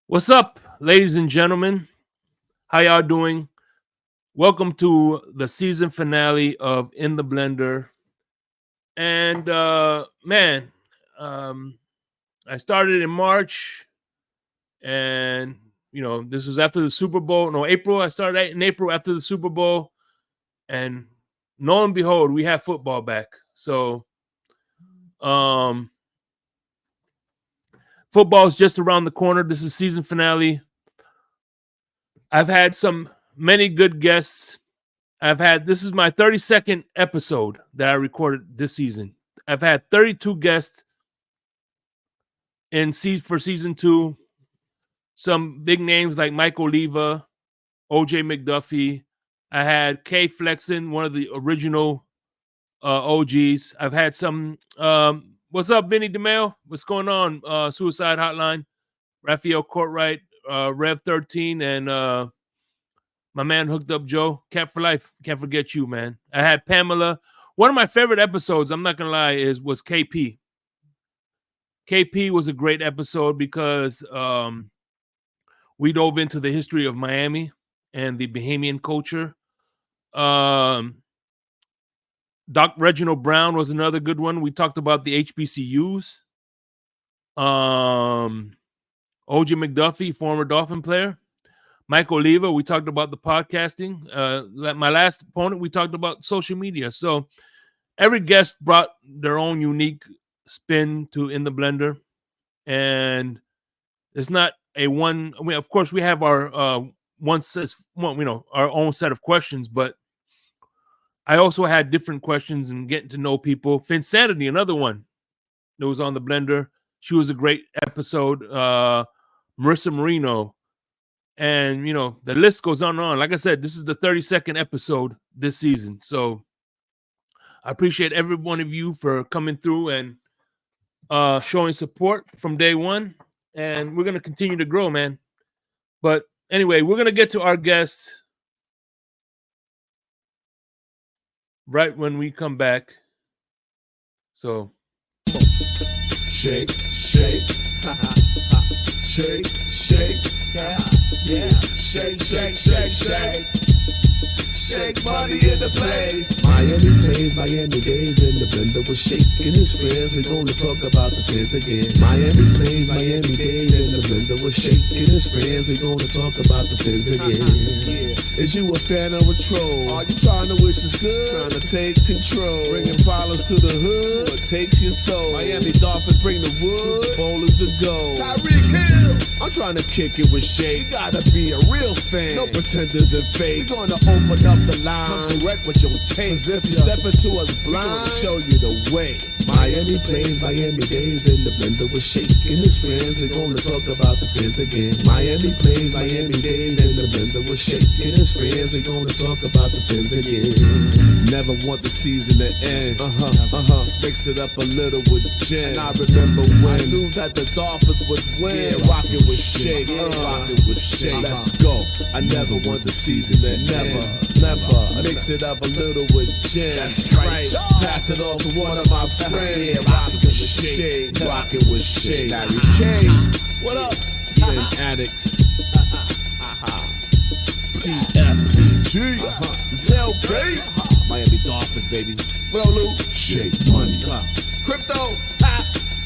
What's up, ladies and gentlemen? How y'all doing? Welcome to the season finale of In the Blender. And man, um, I started in March, and this was after the Super Bowl. No, April. I started in April after the Super Bowl, and lo and behold, we have football back. So, um, football's just around the corner. This is season finale. I've had many good guests. This is my 32nd episode that I recorded this season. I've had 32 guests for season 2. Some big names like Mike Oliva, OJ McDuffie. I had K Flexen, one of the original OGs. I've had some. What's up, Vinny DeMeo? What's going on? Suicide Hotline, Raphael Courtwright, Rev 13, and my man Hooked Up Joe. Cat for Life. Can't forget you, man. I had Pamela. One of my favorite episodes, I'm not going to lie, was KP. KP was a great episode because we dove into the history of Miami and the Bahamian culture. Doc Reginald Brown was another good one. We talked about the HBCUs. OJ McDuffie, former Dolphin player. Mike Oliva, we talked about the podcasting. My last opponent, we talked about social media. So every guest brought their own unique spin to In the Blender. And it's not a one. I mean, of course, we have our our own set of questions, but I also had different questions and getting to know people. Phin-Addict, another one that was on the Blender. She was a great episode. Marissa Marino. And, the list goes on and on. Like I said, this is the 32nd episode this season. So I appreciate every one of you for coming through and showing support from day one. And we're going to continue to grow, man. But anyway, we're going to get to our guests right when we come back. So. Shake, shake. Shake, shake. Yeah. Shake, shake, shake, shake. Shake money in the place. Miami plays, Miami days in the blender was shaking his friends. We're gonna talk about the Fins again. Miami plays, Miami days in the blender was shaking his friends. We're gonna talk about the Fins again. Is you a fan or a troll? Are you trying to wish us good? Trying to take control. Bringing problems to the hood. What takes your soul? Miami Dolphins bring the wood. Super Bowl is the goal. Tyreek Hill. I'm trying to kick it with Shake. You gotta be a real fan. No pretenders and fakes. We're gonna open up the line. Come correct with your takes. If you step into us blind, we're gonna show you the way. Miami plays, Miami days in the blender was shaking his friends. We're gonna talk about the Fins again. Miami plays, Miami days in the blender was shaking his friends. We're gonna talk about the Fins again. Never want the season to end. Mix it up a little with gin. And I remember when I knew that the Dolphins would win. Yeah, rockin' with Shake, rockin' with Shake. Let's go. I never want the season to end. Never. Mix it up a little with gin. That's right. Pass it off to one of my friends. Yeah, rockin' with Shake, rockin' with Shake. Larry K. What up? Phin-Addicts. TFTG. The tailgate. Miami Dolphins, baby. What up, Lou? Shake money. Crypto.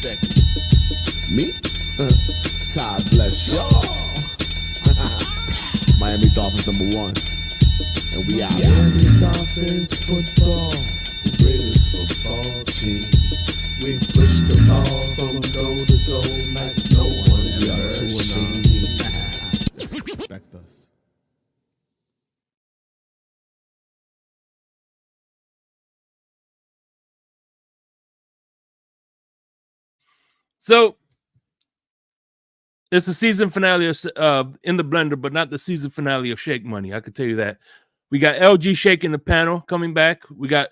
Check it. Me? God bless y'all. Miami Dolphins #1. And we out. Miami Dolphins football. The greatest football team. We push the ball from goal to goal like no one's ever seen. Respect us. So it's the season finale of In the Blender, but not the season finale of Shake Money. I can tell you that. We got LG Shake in the panel coming back. We got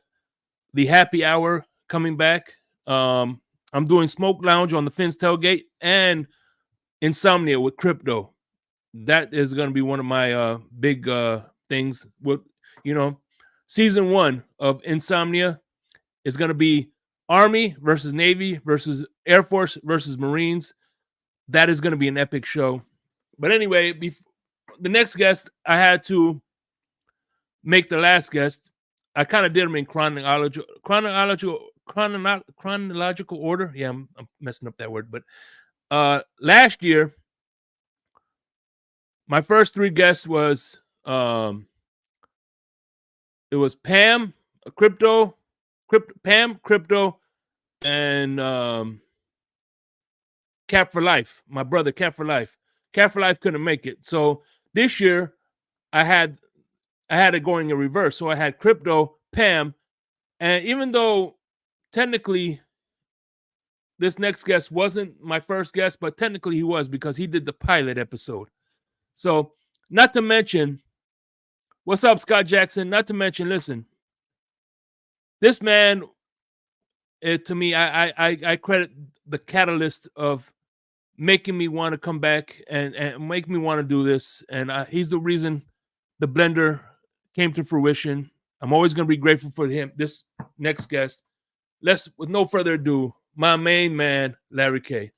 the Happy Hour coming back. I'm doing Smoke Lounge on the Fins Tailgate and Insomnia with Crypto. That is going to be one of my big things. With season 1 of Insomnia is going to be Army versus Navy versus Air Force versus Marines. That is going to be an epic show. But anyway, the next guest, I had to make the last guest. I kind of did them in chronological order. Yeah, I'm messing up that word. But last year, my first three guests was it was Pam, crypto, and Cap for Life. My brother, Cap for Life. Cap for Life couldn't make it. So this year I had it going in reverse. So I had crypto, Pam, and even though technically this next guest wasn't my first guest, but technically he was because he did the pilot episode. So not to mention, what's up, Scott Jackson? Not to mention, listen, this man, to me, I credit the catalyst of making me want to come back and make me want to do this. And he's the reason the blender came to fruition. I'm always going to be grateful for him. This next guest, with no further ado, my main man, Larry K.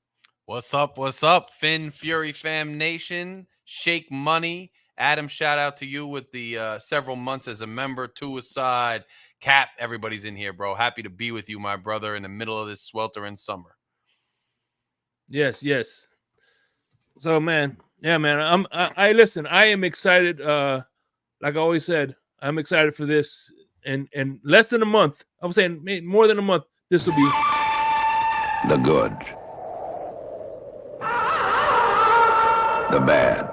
What's up? What's up, Finn Fury Fam Nation? Shake Money. Adam, shout out to you with the several months as a member. Suicide, Cap, everybody's in here, bro. Happy to be with you, my brother, in the middle of this sweltering summer. Yes. So, man, yeah, man. I listen. I am excited. Like I always said, I'm excited for this. And less than a month, I was saying more than a month, this will be the good, the bad,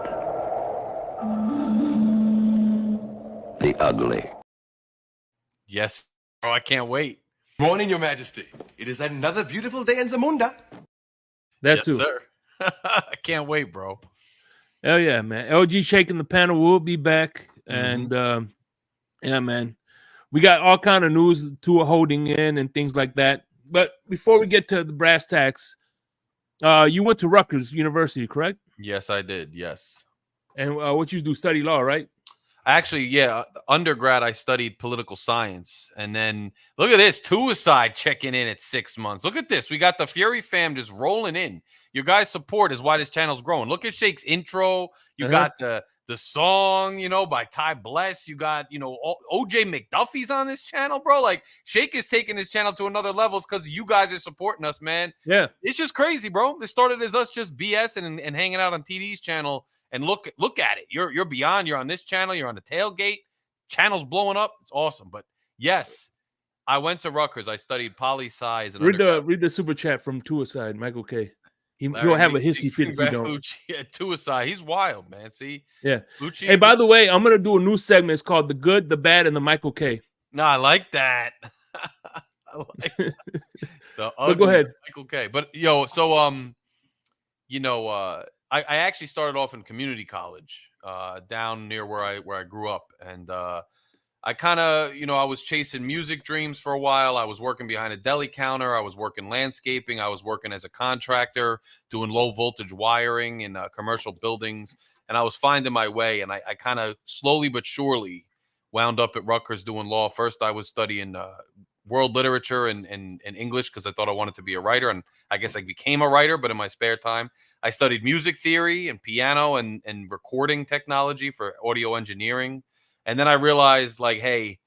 the ugly. Yes, bro, I can't wait. Morning, Your Majesty. It is another beautiful day in Zamunda. That yes, too, sir. I can't wait, bro. Hell yeah, man. LG shaking the panel will be back, and yeah, man. We got all kind of news to holding in and things like that. But before we get to the brass tacks, you went to Rutgers University, correct? Yes, I did. Yes. And what you do, study law, right? Actually, yeah, undergrad, I studied political science. And then look at this, Suicide checking in at 6 months. Look at this. We got the Fury fam just rolling in. Your guys' support is why this channel's growing. Look at Shake's intro. You got the song, by Ty Bless. You got, OJ McDuffie's on this channel, bro. Like, Shake is taking this channel to another levels because you guys are supporting us, man. Yeah. It's just crazy, bro. This started as us just BSing and hanging out on TD's channel. And look at it. You're beyond. You're on this channel. You're on the tailgate. Channel's blowing up. It's awesome. But yes, I went to Rutgers. I studied poli-sci. Read the super chat from Suicide, Michael K. He'll have a hissy fit if you don't. Yeah, Suicide. He's wild, man. See? Yeah. Lucci, hey, by the way, I'm gonna do a new segment. It's called The Good, the Bad, and the Michael K. No, I like that. I like that. The ugly go ahead. Michael K. But so I actually started off in community college down near where I grew up. And I kind of, I was chasing music dreams for a while. I was working behind a deli counter. I was working landscaping. I was working as a contractor, doing low voltage wiring in commercial buildings. And I was finding my way. And I kind of slowly but surely wound up at Rutgers doing law. First, I was studying world literature and English because I thought I wanted to be a writer. And I guess I became a writer, but in my spare time, I studied music theory and piano and recording technology for audio engineering. And then I realized, like, hey,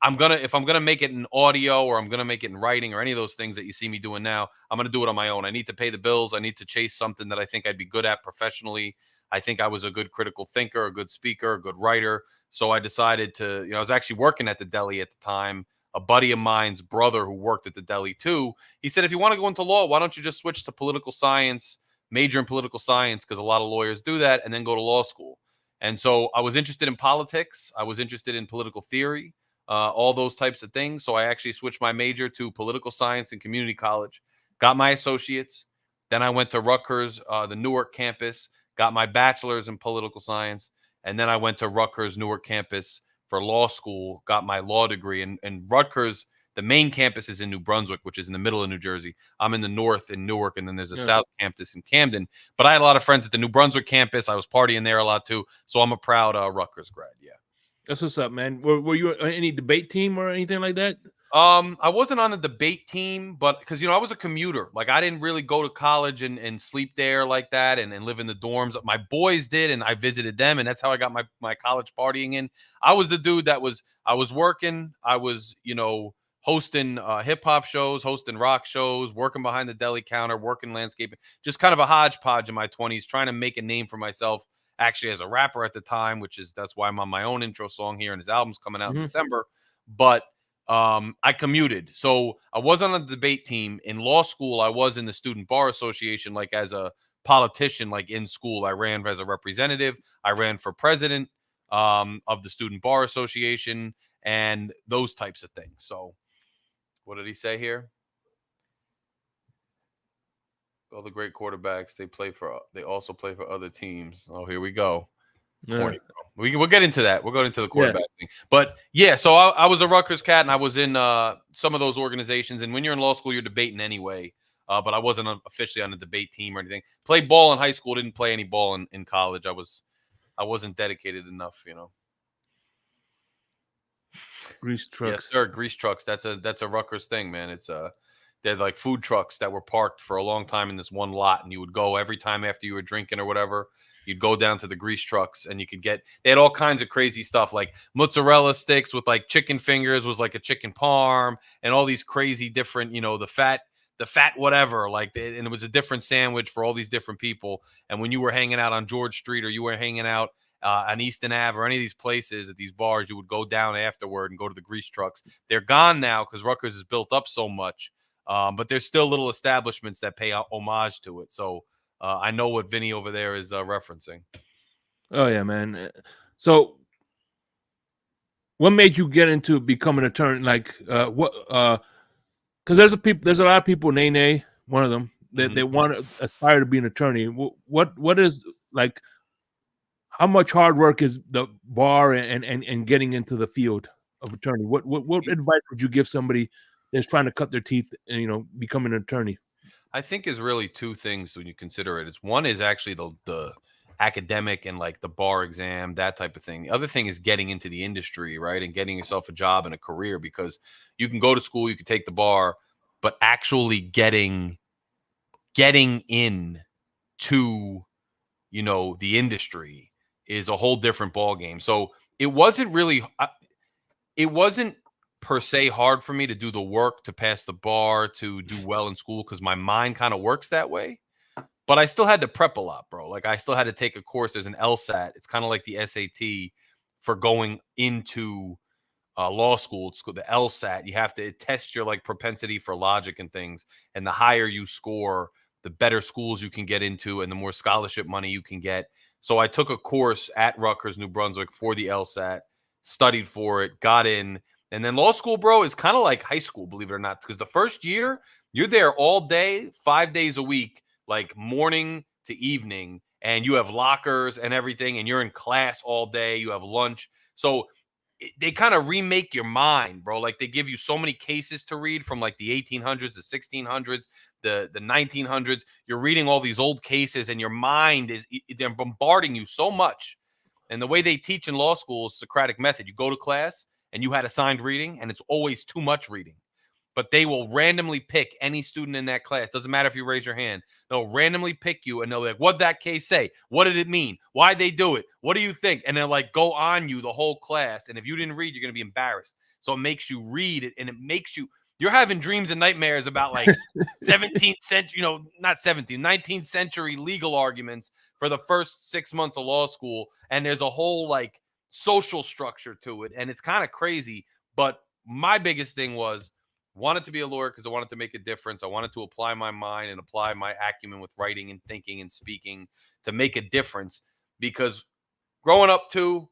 if I'm gonna make it in audio or I'm gonna make it in writing or any of those things that you see me doing now, I'm gonna do it on my own. I need to pay the bills. I need to chase something that I think I'd be good at professionally. I think I was a good critical thinker, a good speaker, a good writer. So I decided to, I was actually working at the deli at the time. A buddy of mine's brother who worked at the deli too, he said, if you want to go into law, why don't you just switch to political science, major in political science, because a lot of lawyers do that, and then go to law school. And so I was interested in politics. I was interested in political theory, all those types of things. So I actually switched my major to political science in community college, got my associates. Then I went to Rutgers, the Newark campus, got my bachelor's in political science. And then I went to Rutgers Newark campus for law school, got my law degree. And Rutgers, the main campus is in New Brunswick, which is in the middle of New Jersey. I'm in the north in Newark, and then there's a south campus in Camden. But I had a lot of friends at the New Brunswick campus. I was partying there a lot too. So I'm a proud Rutgers grad. Yeah. That's what's up, man. Were you any debate team or anything like that? I wasn't on the debate team, but because I was a commuter. Like I didn't really go to college and sleep there like that and live in the dorms. My boys did, and I visited them, and that's how I got my college partying in. I was the dude I was working. I was, hosting hip hop shows, hosting rock shows, working behind the deli counter, working landscaping, just kind of a hodgepodge in my 20s, trying to make a name for myself actually as a rapper at the time, that's why I'm on my own intro song here, and his album's coming out in December. But I commuted. So I wasn't on the debate team. In law school, I was in the Student Bar Association, like as a politician, like in school. I ran as a representative. I ran for president of the Student Bar Association and those types of things. So what did he say here? All the great quarterbacks, they also play for other teams. Oh, here we go. Corny, bro. We'll get into that. We'll go into the quarterback thing. But yeah, so I was a Rutgers cat, and I was in some of those organizations. And when you're in law school, you're debating anyway. But I wasn't officially on the debate team or anything. Played ball in high school, didn't play any ball in college. I wasn't dedicated enough, Grease trucks. Yes, sir. Grease trucks. That's a Rutgers thing, man. They're like food trucks that were parked for a long time in this one lot, and you would go every time after you were drinking or whatever. You'd go down to the grease trucks, and they had all kinds of crazy stuff, like mozzarella sticks with like chicken fingers was like a chicken parm, and all these crazy different, the fat whatever, and it was a different sandwich for all these different people. And when you were hanging out on George Street, or you were hanging out on Easton Ave, or any of these places at these bars, you would go down afterward and go to the grease trucks. They're gone now because Rutgers is built up so much. But there's still little establishments that pay homage to it. So I know what Vinny over there is referencing. Oh yeah, man. So what made you get into becoming an attorney? Like what? Because there's a lot of people. Nene, one of them, they want to aspire to be an attorney. What is like? How much hard work is the bar and getting into the field of attorney? What advice would you give somebody that's trying to cut their teeth and become an attorney? I think is really two things when you consider it. One is actually the academic and like the bar exam, that type of thing. The other thing is getting into the industry, right? And getting yourself a job and a career, because you can go to school, you can take the bar, but actually getting in to, the industry is a whole different ball game. So it wasn't per se hard for me to do the work to pass the bar, to do well in school, because my mind kind of works that way. But I still had to prep a lot, bro. Like I still had to take a course. There's an LSAT. It's kind of like the SAT for going into law school. It's called the LSAT. You have to test your like propensity for logic and things. And the higher you score, the better schools you can get into and the more scholarship money you can get. So I took a course at Rutgers, New Brunswick for the LSAT, studied for it, got in. And then law school, bro, is kind of like high school, believe it or not, because the first year you're there all day, 5 days a week, like morning to evening, and you have lockers and everything, and you're in class all day. You have lunch. So they kind of remake your mind, bro. Like they give you so many cases to read from like the 1800s, the 1600s, the 1900s. You're reading all these old cases, and your mind they're bombarding you so much. And the way they teach in law school is Socratic method. You go to class and you had assigned reading, and it's always too much reading. But they will randomly pick any student in that class. Doesn't matter if you raise your hand. They'll randomly pick you, and they'll be like, what'd that case say? What did it mean? Why'd they do it? What do you think? And they'll like go on you the whole class. And if you didn't read, you're going to be embarrassed. So it makes you read it, and it makes you're having dreams and nightmares about like 17th century, not 17th, 19th century legal arguments for the first 6 months of law school. And there's a whole like social structure to it. And it's kind of crazy. But my biggest thing was, wanted to be a lawyer because I wanted to make a difference. I wanted to apply my mind and apply my acumen with writing and thinking and speaking to make a difference. Because growing up too,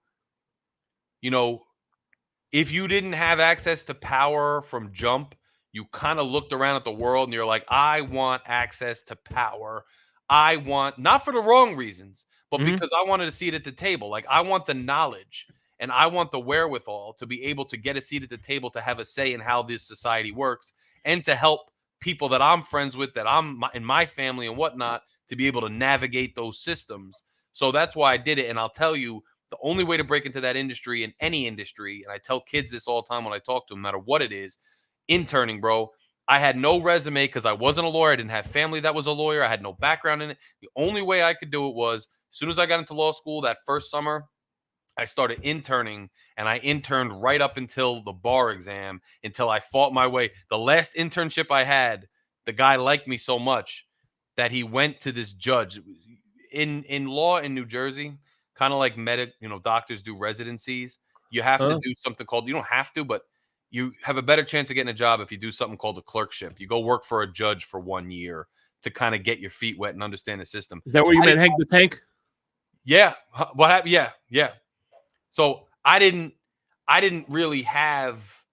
if you didn't have access to power from jump, you kind of looked around at the world and you're like, I want access to power. I want, not for the wrong reasons, but because I wanted to see it at the table. Like I want the knowledge. And I want the wherewithal to be able to get a seat at the table, to have a say in how this society works, and to help people that I'm friends with, that I'm in my family and whatnot, to be able to navigate those systems. So that's why I did it. And I'll tell you, the only way to break into that industry, in any industry, and I tell kids this all the time when I talk to them, no matter what it is interning, bro. I had no resume because I wasn't a lawyer. I didn't have family that was a lawyer. I had no background in it. The only way I could do it was as soon as I got into law school that first summer, I started interning, and I interned right up until the bar exam, until I fought my way. The last internship I had, the guy liked me so much that he went to this judge. In law in New Jersey, kind of like doctors do residencies. You have to do something called, you don't have to, but you have a better chance of getting a job if you do something called a clerkship. You go work for a judge for 1 year to kind of get your feet wet and understand the system. Is that where you met Hank the Tank? Yeah. What happened? Yeah. Yeah. So I didn't really have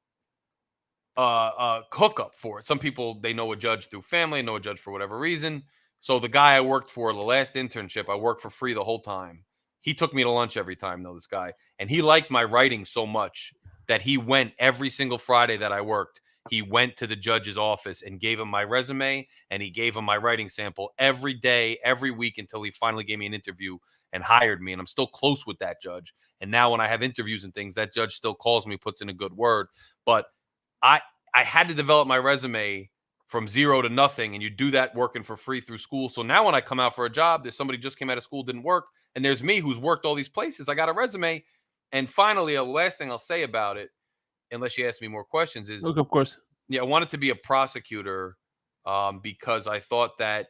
a hookup for it. Some people, they know a judge through family, know a judge for whatever reason. So the guy I worked for, the last internship, I worked for free the whole time. He took me to lunch every time, though, this guy. And he liked my writing so much that he went every single Friday that I worked. He went to the judge's office and gave him my resume, and he gave him my writing sample every day, every week, until he finally gave me an interview and hired me. And I'm still close with that judge. And now when I have interviews and things, that judge still calls me, puts in a good word. But I had to develop my resume from zero to nothing, and you do that working for free through school. So now when I come out for a job, there's somebody just came out of school, didn't work, and there's me who's worked all these places. I got a resume. And finally, the last thing I'll say about it, unless you ask me more questions, is Look, of course. I wanted to be a prosecutor because I thought that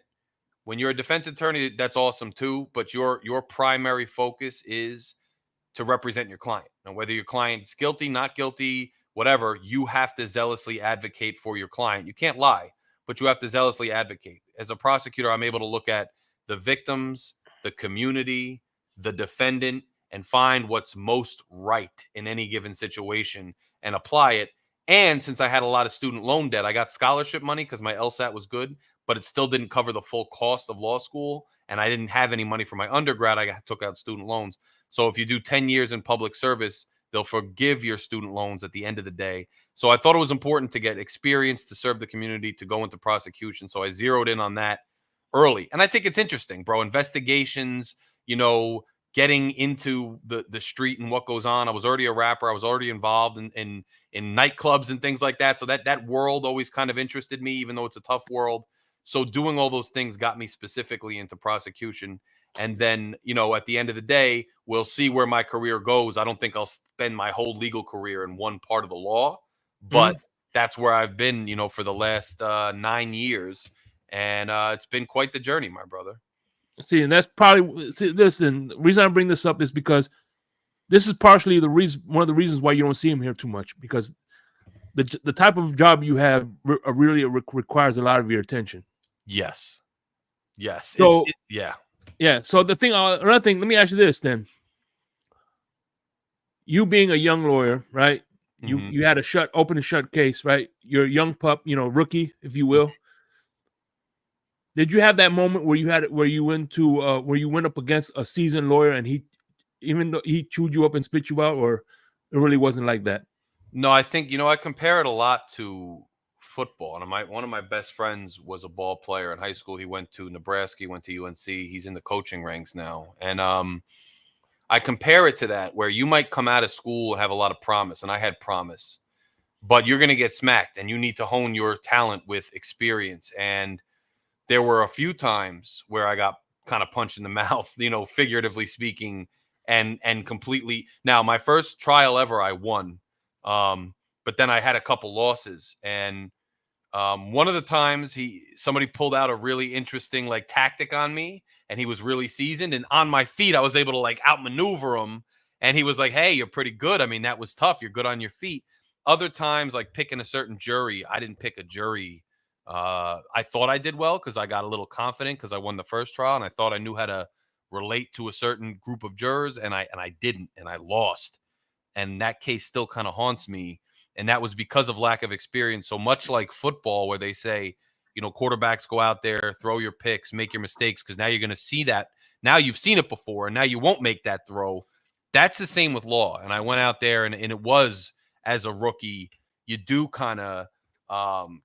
when you're a defense attorney, that's awesome too, but your primary focus is to represent your client. Now, whether your client's guilty, not guilty, whatever, you have to zealously advocate for your client. You can't lie, but you have to zealously advocate. As a prosecutor, I'm able to look at the victims, the community, the defendant, and find what's most right in any given situation and apply it. And since I had a lot of student loan debt, I got scholarship money because my LSAT was good, but it still didn't cover the full cost of law school. And I didn't have any money for my undergrad. I took out student loans. So if you do 10 years in public service, they'll forgive your student loans at the end of the day. So I thought it was important to get experience, to serve the community, to go into prosecution. So I zeroed in on that early. And I think it's interesting, bro. Investigations, getting into the street and what goes on. I was already a rapper. I was already involved in nightclubs and things like that. So that world always kind of interested me, even though it's a tough world. So doing all those things got me specifically into prosecution. And then, at the end of the day, we'll see where my career goes. I don't think I'll spend my whole legal career in one part of the law, but that's where I've been, for the last 9 years. And it's been quite the journey, my brother. See, and that's probably listen. The reason I bring this up is because this is partially one of the reasons why you don't see him here too much, because the type of job you have really requires a lot of your attention. Yes. So yeah. Yeah. So another thing. Let me ask you this then. You being a young lawyer, right? You had a open and shut case, right? You're a young pup, rookie, if you will. Did you have that moment where you went up against a seasoned lawyer and even though he chewed you up and spit you out, or it really wasn't like that? No, I think, I compare it a lot to football. And one of my best friends was a ball player in high school. He went to Nebraska, he went to UNC. He's in the coaching ranks now. And I compare it to that, where you might come out of school and have a lot of promise. And I had promise, but you're going to get smacked and you need to hone your talent with experience. And there were a few times where I got kind of punched in the mouth, figuratively speaking, and completely. Now, my first trial ever, I won. But then I had a couple losses. And one of the times somebody pulled out a really interesting tactic on me, and he was really seasoned. And on my feet, I was able to outmaneuver him. And he was like, "Hey, you're pretty good. I mean, that was tough. You're good on your feet." Other times, picking a certain jury, I didn't pick a jury. I thought I did well because I got a little confident because I won the first trial, and I thought I knew how to relate to a certain group of jurors, and I didn't, and I lost. And that case still kind of haunts me. And that was because of lack of experience. So much like football, where they say, quarterbacks go out there, throw your picks, make your mistakes, because now you're going to see that. Now you've seen it before, and now you won't make that throw. That's the same with law. And I went out there, and it was, as a rookie, you do kind of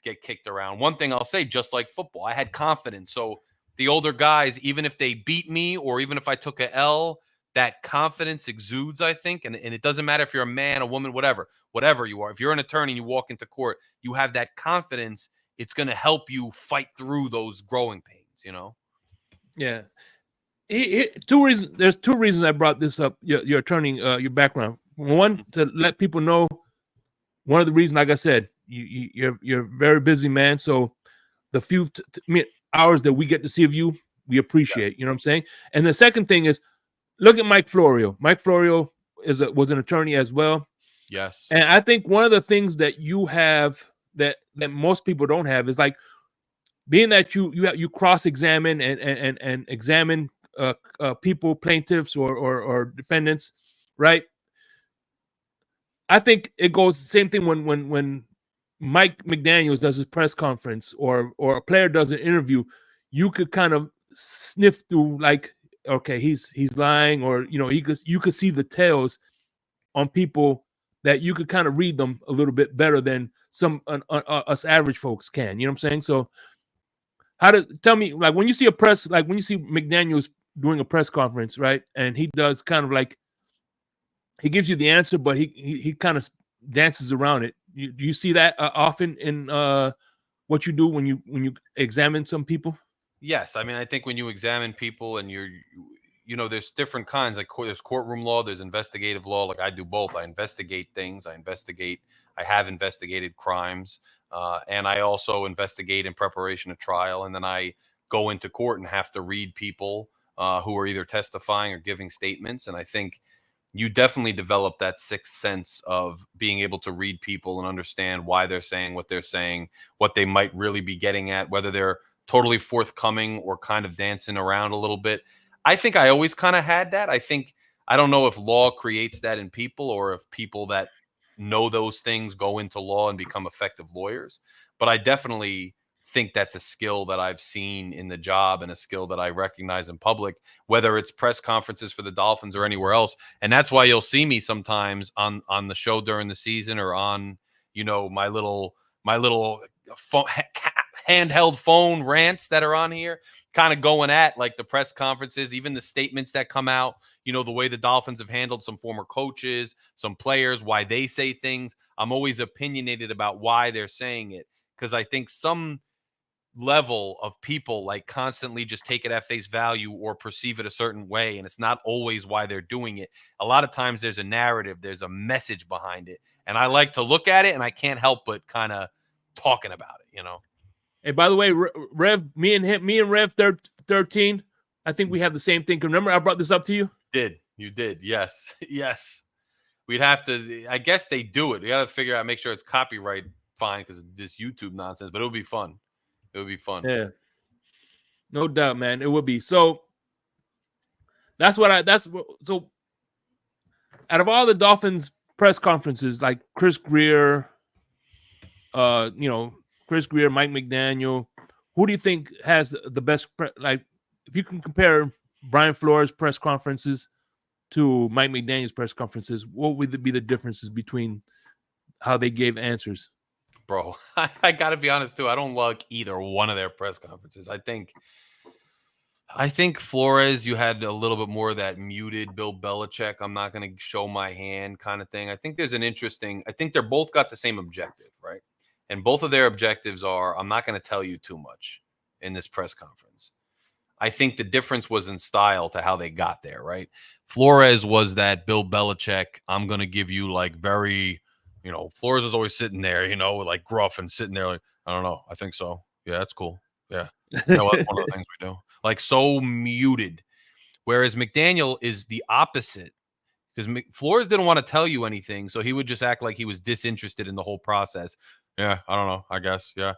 get kicked around. One thing I'll say, just like football, I had confidence. So the older guys, even if they beat me or even if I took a L, that confidence exudes, I think. And it doesn't matter if you're a man, a woman, whatever you are. If you're an attorney and you walk into court, you have that confidence. It's going to help you fight through those growing pains, you know? Yeah. Two reasons. There's two reasons I brought this up. Your attorney, your background. One, to let people know. One of the reasons, like I said, you're a very busy man. So the few hours that we get to see of you, we appreciate. You know what I'm saying? And the second thing is, look at Mike Florio. Mike Florio was an attorney as well. Yes. And I think one of the things that you have that most people don't have is like being that you cross-examine and examine people, plaintiffs or defendants, right? I think it goes the same thing when Mike McDaniels does his press conference or a player does an interview. You could kind of sniff through, like, okay, he's lying, or you could see the tales on people that you could kind of read them a little bit better than some us average folks can. You know what I'm saying? So, tell me, like, when you see McDaniels doing a press conference, right? And he does kind of like, he gives you the answer, but he kind of dances around it. Do you see that often in what you do when you examine some people? Yes. I mean, I think when you examine people and there's different kinds, like there's courtroom law, there's investigative law. Like I do both. I investigate things. I have investigated crimes. And I also investigate in preparation of trial. And then I go into court and have to read people who are either testifying or giving statements. And I think you definitely develop that sixth sense of being able to read people and understand why they're saying what they're saying, what they might really be getting at, whether they're totally forthcoming or kind of dancing around a little bit. I think I always kind of had that. I don't know if law creates that in people or if people that know those things go into law and become effective lawyers. But I definitely think that's a skill that I've seen in the job and a skill that I recognize in public, whether it's press conferences for the Dolphins or anywhere else. And that's why you'll see me sometimes on the show during the season or on, my little phone, handheld phone rants that are on here, kind of going at like the press conferences, even the statements that come out, the way the Dolphins have handled some former coaches, some players, why they say things. I'm always opinionated about why they're saying it, because I think some level of people like constantly just take it at face value or perceive it a certain way, and it's not always why they're doing it. A lot of times there's a narrative, there's a message behind it, and I like to look at it and I can't help but kind of talking about it. Hey, by the way, Rev, me and Rev 13, I think we have the same thing. Remember I brought this up to you? You did. Yes. We'd have to, I guess they do it. We got to figure out, make sure it's copyright fine because it's just YouTube nonsense, but it would be fun. Yeah, no doubt, man. It would be. So so out of all the Dolphins press conferences, like Chris Greer, Mike McDaniel, who do you think has the best, like, if you can compare Brian Flores' press conferences to Mike McDaniel's press conferences, what would be the differences between how they gave answers? Bro, I got to be honest too. I don't like either one of their press conferences. I think Flores, you had a little bit more of that muted Bill Belichick, I'm not going to show my hand kind of thing. I think they're both got the same objective, right? And both of their objectives are, I'm not going to tell you too much in this press conference. I think the difference was in style to how they got there, right? Flores was that Bill Belichick, I'm going to give you like very, Flores is always sitting there, like gruff and sitting there like, I don't know. I think so. Yeah, that's cool. Yeah. That's one of the things we do. Like so muted. Whereas McDaniel is the opposite, because Flores didn't want to tell you anything. So he would just act like he was disinterested in the whole process. Yeah, I don't know. I guess. Yeah.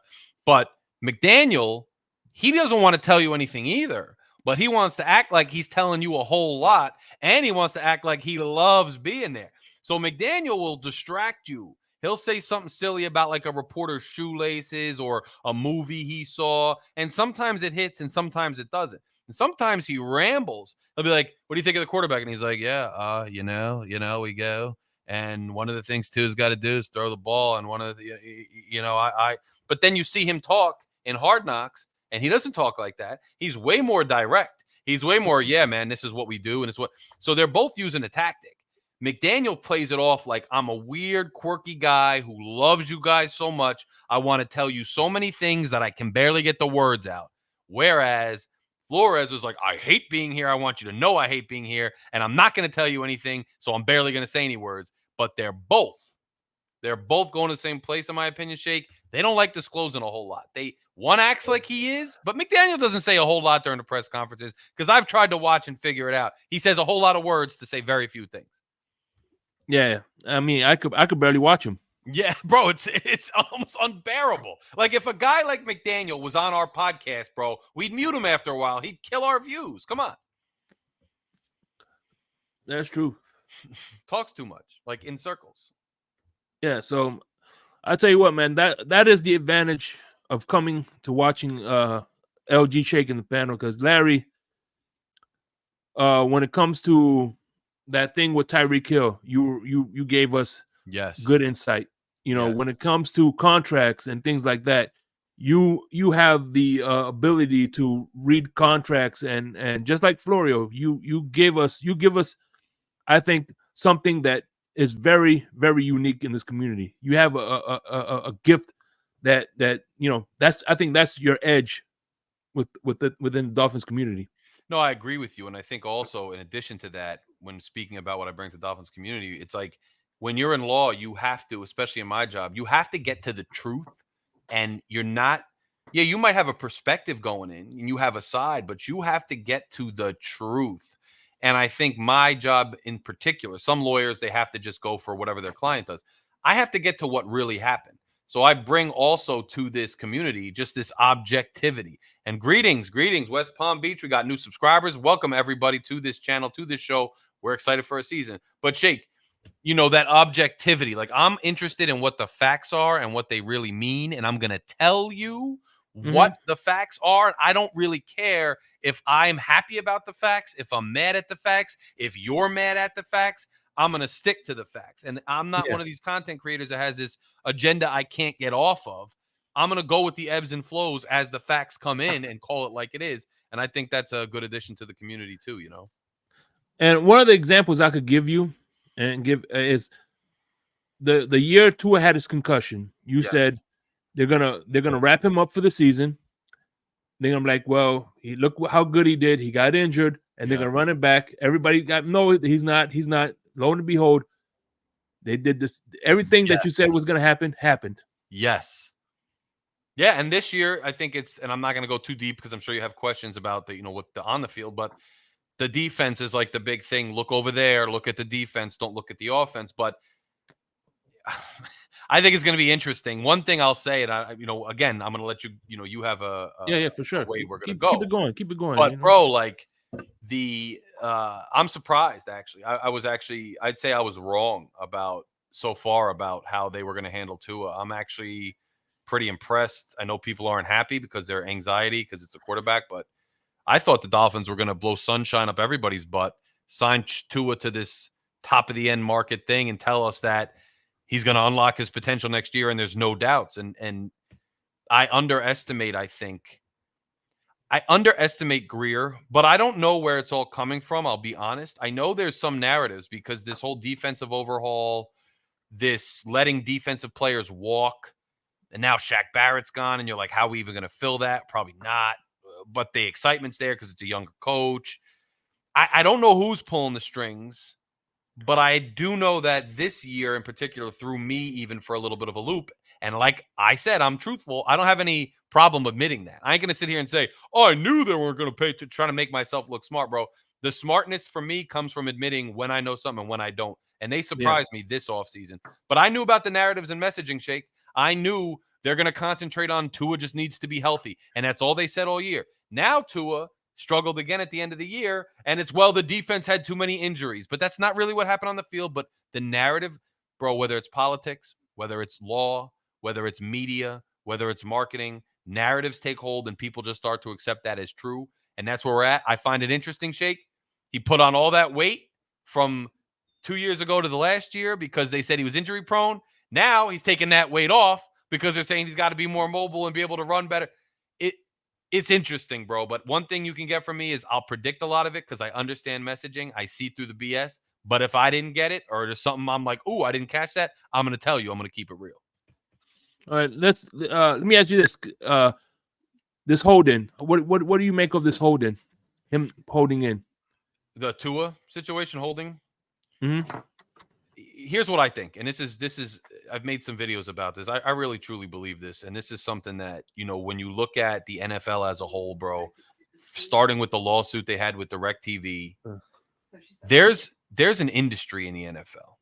But McDaniel, he doesn't want to tell you anything either, but he wants to act like he's telling you a whole lot, and he wants to act like he loves being there. So McDaniel will distract you. He'll say something silly about like a reporter's shoelaces or a movie he saw, and sometimes it hits and sometimes it doesn't. And sometimes he rambles. He'll be like, what do you think of the quarterback? And he's like, yeah, we go. And one of the things too has got to do is throw the ball. And one of the, but then you see him talk in Hard Knocks, and he doesn't talk like that. He's way more direct. He's way more, yeah, man, this is what we do. And it's what, so they're both using a tactic. McDaniel plays it off like, I'm a weird, quirky guy who loves you guys so much. I want to tell you so many things that I can barely get the words out. Whereas Flores was like, I hate being here. I want you to know I hate being here. And I'm not going to tell you anything. So I'm barely going to say any words. But they're both going to the same place, in my opinion, Shake. They don't like disclosing a whole lot. One acts like he is, but McDaniel doesn't say a whole lot during the press conferences because I've tried to watch and figure it out. He says a whole lot of words to say very few things. Yeah, I mean, I could barely watch him. Yeah, bro, it's almost unbearable. Like if a guy like McDaniel was on our podcast, bro, we'd mute him after a while. He'd kill our views. Come on. That's true. Talks too much, like in circles. Yeah, so I tell you what, man, that is the advantage of coming to watching LG Shake in the panel, because Larry, when it comes to that thing with Tyreek Hill, you gave us good insight. You know, when it comes to contracts and things like that, you have the ability to read contracts, and just like Florio, you give us, I think, something that is very, very unique in this community. You have a gift that you know, I think that's your edge within the Dolphins community. No, I agree with you. And I think also, in addition to that, when speaking about what I bring to the Dolphins community, it's like when you're in law, you have to, especially in my job, you have to get to the truth. And you're not, yeah, you might have a perspective going in and you have a side, but you have to get to the truth. And I think my job in particular, some lawyers, they have to just go for whatever their client does. I have to get to what really happened. So I bring also to this community just this objectivity. And greetings, West Palm Beach. We got new subscribers. Welcome everybody to this channel, to this show. We're excited for a season. But Shake, you know, that objectivity, like I'm interested in what the facts are and what they really mean. And I'm going to tell you what the facts are. I don't really care if I'm happy about the facts, if I'm mad at the facts, if you're mad at the facts. I'm going to stick to the facts. And I'm not one of these content creators that has this agenda I can't get off of. I'm going to go with the ebbs and flows as the facts come in and call it like it is. And I think that's a good addition to the community too, you know? And one of the examples I could give you is the year Tua had his concussion. You said they're gonna wrap him up for the season. They're gonna be like, well, look how good he did. He got injured, and they're gonna run it back. Everybody he's not. Lo and behold, they did this. Everything that you said was gonna happen happened. Yes. Yeah, and this year I think it's, and I'm not gonna go too deep because I'm sure you have questions about the, you know, what the on the field, but the defense is like the big thing. Look over there. Look at the defense. Don't look at the offense. But I think it's going to be interesting. One thing I'll say, and you know, again, I'm going to let you, you know, you have a for sure. Way we're going to go. Keep it going. But you know? bro, like I'm surprised actually. I'd say I was wrong so far about how they were going to handle Tua. I'm actually pretty impressed. I know people aren't happy because they're anxiety because it's a quarterback, but I thought the Dolphins were going to blow sunshine up everybody's butt, sign Tua to this top of the end market thing and tell us that he's going to unlock his potential next year. And there's no doubts. And I underestimate Greer, but I don't know where it's all coming from. I'll be honest. I know there's some narratives because this whole defensive overhaul, this letting defensive players walk, and now Shaq Barrett's gone. And you're like, how are we even going to fill that? Probably not. But the excitement's there because it's a younger coach. I don't know who's pulling the strings, but I do know that this year in particular threw me even for a little bit of a loop. And like I said, I'm truthful. I don't have any problem admitting that. I ain't going to sit here and say, oh, I knew they weren't going to pay, to try to make myself look smart, bro. The smartness for me comes from admitting when I know something and when I don't. And they surprised me this offseason. But I knew about the narratives and messaging, Shake. I knew they're going to concentrate on Tua just needs to be healthy. And that's all they said all year. Now Tua struggled again at the end of the year. And it's, well, the defense had too many injuries. But that's not really what happened on the field. But the narrative, bro, whether it's politics, whether it's law, whether it's media, whether it's marketing, narratives take hold and people just start to accept that as true. And that's where we're at. I find it interesting, Shake. He put on all that weight from 2 years ago to the last year because they said he was injury prone. Now he's taking that weight off because they're saying he's got to be more mobile and be able to run better. It's interesting, bro. But one thing you can get from me is I'll predict a lot of it because I understand messaging. I see through the BS. But if I didn't get it or there's something I'm like, oh, I didn't catch that, I'm going to tell you. I'm going to keep it real. All right, let me ask you this. This holding. What do you make of this holding? Him holding in. The Tua situation holding. Mm-hmm. Here's what I think. And this is I've made some videos about this. I really truly believe this. And this is something that, you know, when you look at the NFL as a whole, bro, starting with the lawsuit they had with DirecTV, there's an industry in the NFL.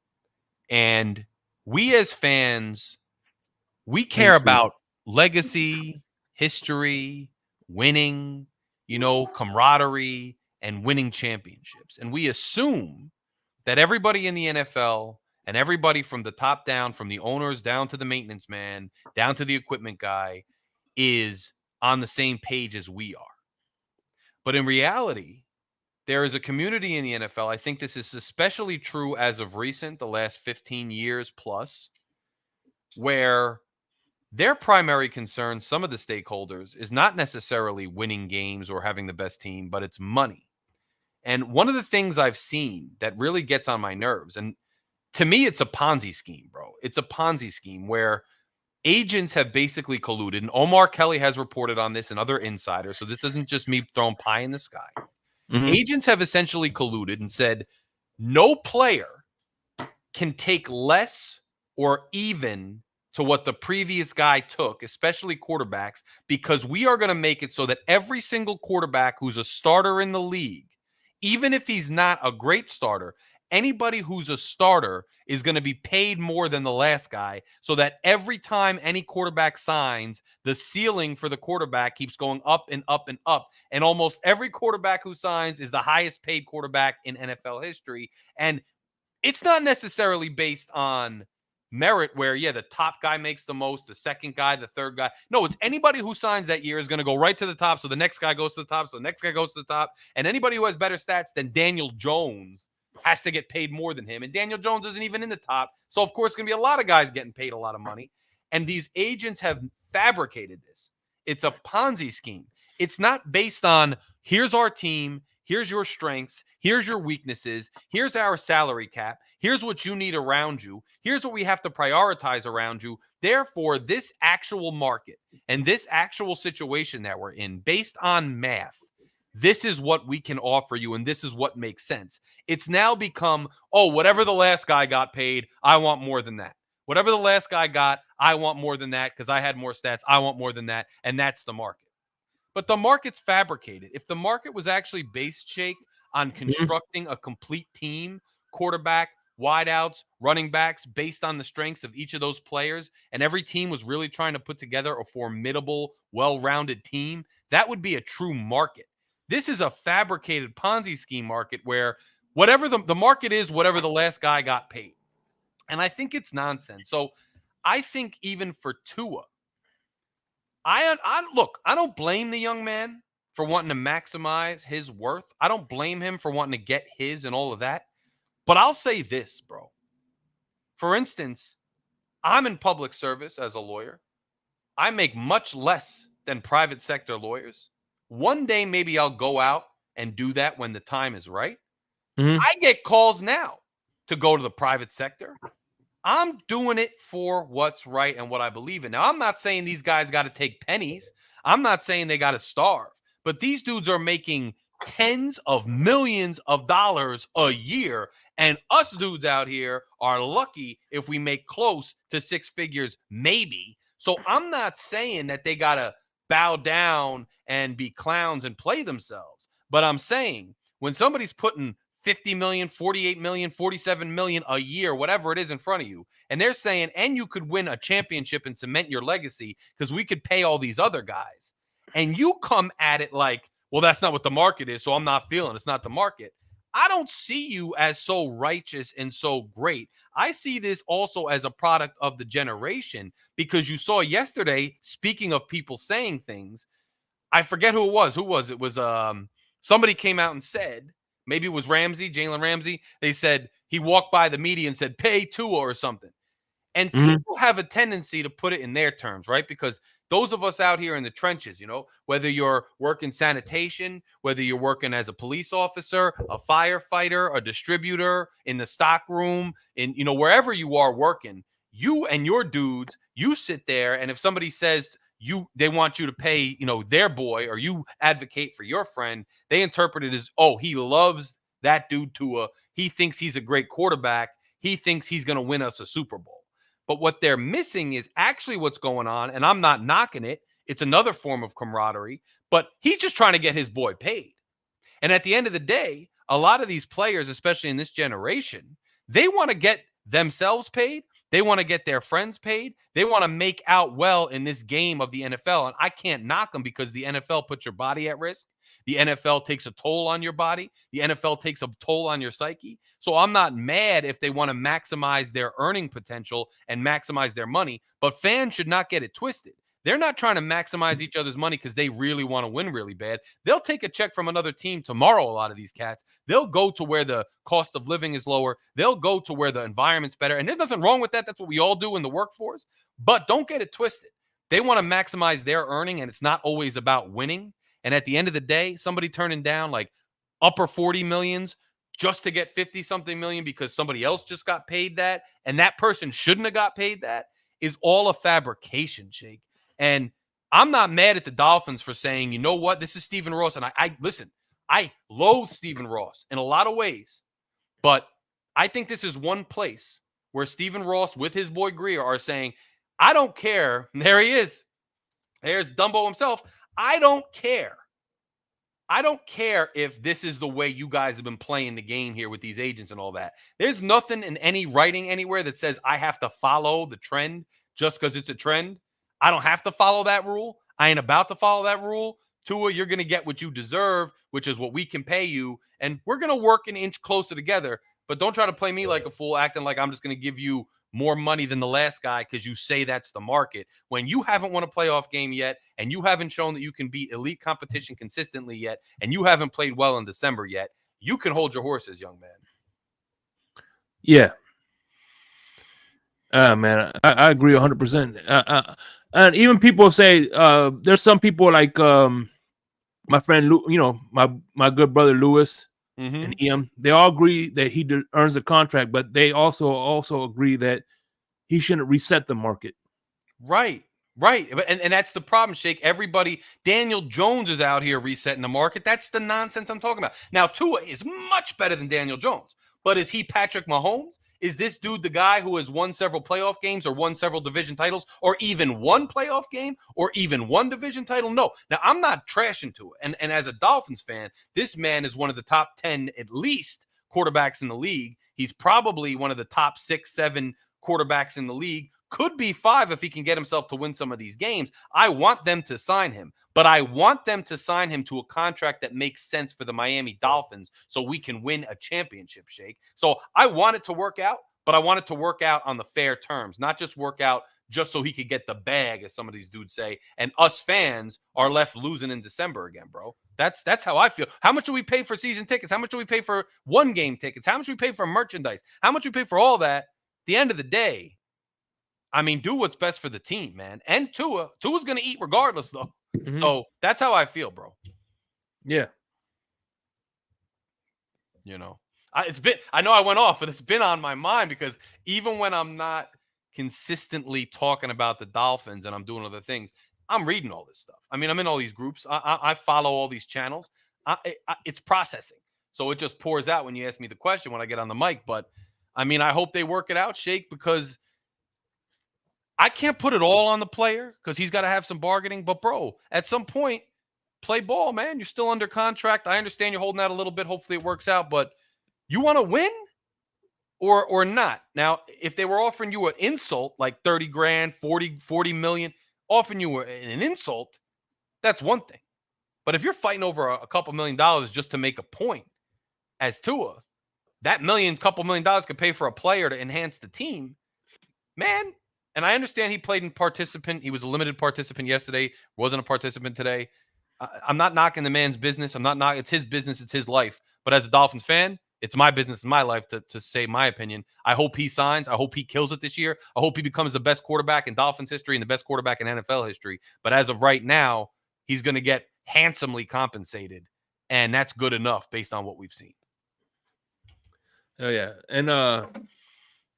And we as fans, we care about legacy, history, winning, you know, camaraderie, and winning championships. And we assume that everybody in the NFL and everybody from the top down, from the owners down to the maintenance man, down to the equipment guy, is on the same page as we are. But in reality, there is a community in the NFL. I think this is especially true as of recent, the last 15 years plus, where their primary concern, some of the stakeholders, is not necessarily winning games or having the best team, but it's money. And one of the things I've seen that really gets on my nerves, and to me, it's a Ponzi scheme, bro. It's a Ponzi scheme where agents have basically colluded. And Omar Kelly has reported on this and other insiders. So this isn't just me throwing pie in the sky. Mm-hmm. Agents have essentially colluded and said, no player can take less or even to what the previous guy took, especially quarterbacks, because we are going to make it so that every single quarterback who's a starter in the league, even if he's not a great starter, anybody who's a starter is going to be paid more than the last guy, so that every time any quarterback signs, the ceiling for the quarterback keeps going up and up and up. And almost every quarterback who signs is the highest paid quarterback in NFL history. And it's not necessarily based on merit where, yeah, the top guy makes the most, the second guy, the third guy. No, it's anybody who signs that year is going to go right to the top. So the next guy goes to the top. So the next guy goes to the top. And anybody who has better stats than Daniel Jones has to get paid more than him. And Daniel Jones isn't even in the top. So, of course, going to be a lot of guys getting paid a lot of money. And these agents have fabricated this. It's a Ponzi scheme. It's not based on, here's our team, here's your strengths, here's your weaknesses, here's our salary cap, here's what you need around you, here's what we have to prioritize around you. Therefore, this actual market and this actual situation that we're in, based on math, this is what we can offer you, and this is what makes sense. It's now become, oh, whatever the last guy got paid, I want more than that. Whatever the last guy got, I want more than that because I had more stats. I want more than that, and that's the market. But the market's fabricated. If the market was actually based, Shake, on constructing a complete team, quarterback, wideouts, running backs, based on the strengths of each of those players, and every team was really trying to put together a formidable, well-rounded team, that would be a true market. This is a fabricated Ponzi scheme market where whatever the market is, whatever the last guy got paid. And I think it's nonsense. So I think even for Tua, look, I don't blame the young man for wanting to maximize his worth. I don't blame him for wanting to get his and all of that. But I'll say this, bro. For instance, I'm in public service as a lawyer. I make much less than private sector lawyers. One day, maybe I'll go out and do that when the time is right. Mm-hmm. I get calls now to go to the private sector. I'm doing it for what's right and what I believe in. Now, I'm not saying these guys got to take pennies. I'm not saying they got to starve. But these dudes are making tens of millions of dollars a year. And us dudes out here are lucky if we make close to six figures, maybe. So I'm not saying that they got to bow down and be clowns and play themselves. But I'm saying when somebody's putting 50 million, 48 million, 47 million a year, whatever it is in front of you, and they're saying, and you could win a championship and cement your legacy because we could pay all these other guys. And you come at it like, well, that's not what the market is, so I'm not feeling it. It's not the market. I don't see you as so righteous and so great. I see this also as a product of the generation because you saw yesterday, speaking of people saying things, I forget who it was. Who was it? It was somebody came out and said, maybe it was Ramsey, Jalen Ramsey. They said he walked by the media and said, pay Tua or something. And people have a tendency to put it in their terms, right? Because those of us out here in the trenches, whether you're working sanitation, whether you're working as a police officer, a firefighter, a distributor, in the stock room, in wherever you are working, you and your dudes, you sit there, and if somebody says they want you to pay, their boy, or you advocate for your friend, they interpret it as, oh, he loves that dude Tua. He thinks he's a great quarterback. He thinks he's going to win us a Super Bowl. But what they're missing is actually what's going on, and I'm not knocking it. It's another form of camaraderie, but he's just trying to get his boy paid. And at the end of the day, a lot of these players, especially in this generation, they want to get themselves paid. They want to get their friends paid. They want to make out well in this game of the NFL. And I can't knock them because the NFL puts your body at risk. The NFL takes a toll on your body. The NFL takes a toll on your psyche. So I'm not mad if they want to maximize their earning potential and maximize their money, but fans should not get it twisted. They're not trying to maximize each other's money because they really want to win really bad. They'll take a check from another team tomorrow, a lot of these cats. They'll go to where the cost of living is lower. They'll go to where the environment's better. And there's nothing wrong with that. That's what we all do in the workforce. But don't get it twisted. They want to maximize their earning, and it's not always about winning. And at the end of the day, somebody turning down like upper 40 millions just to get 50-something million because somebody else just got paid that, and that person shouldn't have got paid that, is all a fabrication, Shake. And I'm not mad at the Dolphins for saying, you know what, this is Stephen Ross. And I listen, I loathe Stephen Ross in a lot of ways, but I think this is one place where Stephen Ross with his boy Greer are saying, I don't care. There he is. There's Dumbo himself. I don't care. I don't care if this is the way you guys have been playing the game here with these agents and all that. There's nothing in any writing anywhere that says I have to follow the trend just because it's a trend. I don't have to follow that rule. I ain't about to follow that rule. Tua, you're going to get what you deserve, which is what we can pay you. And we're going to work an inch closer together. But don't try to play me like a fool, acting like I'm just going to give you more money than the last guy because you say that's the market. When you haven't won a playoff game yet, and you haven't shown that you can beat elite competition consistently yet, and you haven't played well in December yet, you can hold your horses, young man. Yeah. Man, I agree 100%. And even people say there's some people like my friend, my good brother Lewis and Ian. They all agree that he earns a contract, but they also agree that he shouldn't reset the market. Right. And that's the problem, Shake. Everybody, Daniel Jones is out here resetting the market. That's the nonsense I'm talking about. Now, Tua is much better than Daniel Jones, but is he Patrick Mahomes? Is this dude the guy who has won several playoff games or won several division titles or even one playoff game or even one division title? No. Now, I'm not trashing to it. And as a Dolphins fan, this man is one of the top 10 at least quarterbacks in the league. He's probably one of the top 6, 7 quarterbacks in the league. Could be 5 if he can get himself to win some of these games. I want them to sign him, but I want them to sign him to a contract that makes sense for the Miami Dolphins so we can win a championship, Shake. So I want it to work out, but I want it to work out on the fair terms, not just work out just so he could get the bag, as some of these dudes say, and us fans are left losing in December again, bro. That's how I feel. How much do we pay for season tickets? How much do we pay for one game tickets? How much do we pay for merchandise? How much do we pay for all that? At the end of the day, I mean, do what's best for the team, man. And Tua's going to eat regardless, though. Mm-hmm. So that's how I feel, bro. Yeah. I know I went off, but it's been on my mind because even when I'm not consistently talking about the Dolphins and I'm doing other things, I'm reading all this stuff. I mean, I'm in all these groups. I follow all these channels. It's processing. So it just pours out when you ask me the question when I get on the mic. But, I mean, I hope they work it out, Shake, because I can't put it all on the player because he's got to have some bargaining. But, bro, at some point, play ball, man. You're still under contract. I understand you're holding out a little bit. Hopefully it works out. But you want to win or not? Now, if they were offering you an insult, like 30 grand, 40 million, offering you an insult, that's one thing. But if you're fighting over a couple $1 million just to make a point as Tua, that couple $1 million could pay for a player to enhance the team, man. And I understand he played in participant. He was a limited participant yesterday, wasn't a participant today. I'm not knocking the man's business. I'm not knocking. It's his business. It's his life. But as a Dolphins fan, It's my business, my life to say my opinion. I hope he signs. I hope he kills it this year. I hope he becomes the best quarterback in Dolphins history and the best quarterback in NFL history. But as of right now, he's going to get handsomely compensated, and that's good enough based on what we've seen. Oh yeah, and I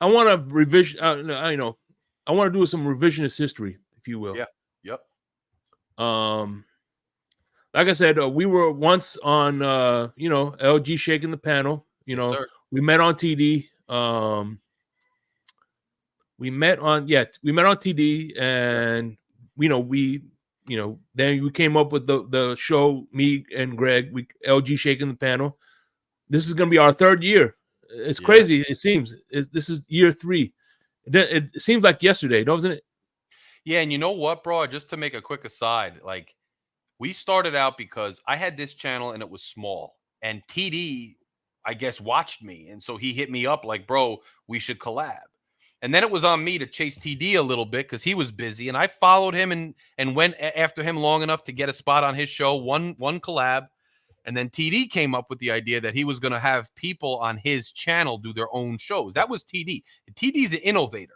want to revision. I want to do some revisionist history, if you will. Yeah. Yep. Like I said, we were once on LG shaking the panel. Sir. We met on TD. We met on TD, and then we came up with the show. Me and Greg, LG shaking the panel. This is going to be our third year. It's crazy. It seems this is year 3. It seems like yesterday, doesn't it? Yeah, and you know what, bro? Just to make a quick aside, like we started out because I had this channel and it was small, and TD, I guess, watched me, and so he hit me up like, bro, we should collab. And then it was on me to chase TD a little bit because he was busy, and I followed him and went after him long enough to get a spot on his show, one collab. And then TD came up with the idea that he was going to have people on his channel do their own shows. That was TD. TD's an innovator.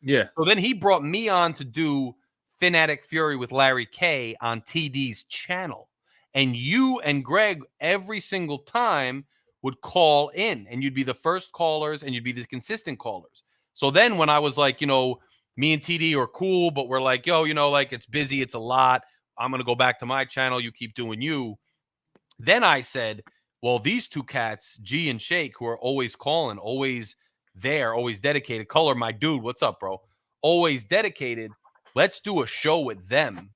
Yeah. So then he brought me on to do Phin-Addict Fury with Larry K on TD's channel. And you and Greg every single time would call in, and you'd be the first callers and you'd be the consistent callers. So then when I was like, me and TD are cool, but we're like, yo, like it's busy, it's a lot. I'm going to go back to my channel. You keep doing you. Then I said, well, these two cats, G and Shake, who are always calling, always there, always dedicated. Color, my dude, what's up, bro? Always dedicated. Let's do a show with them.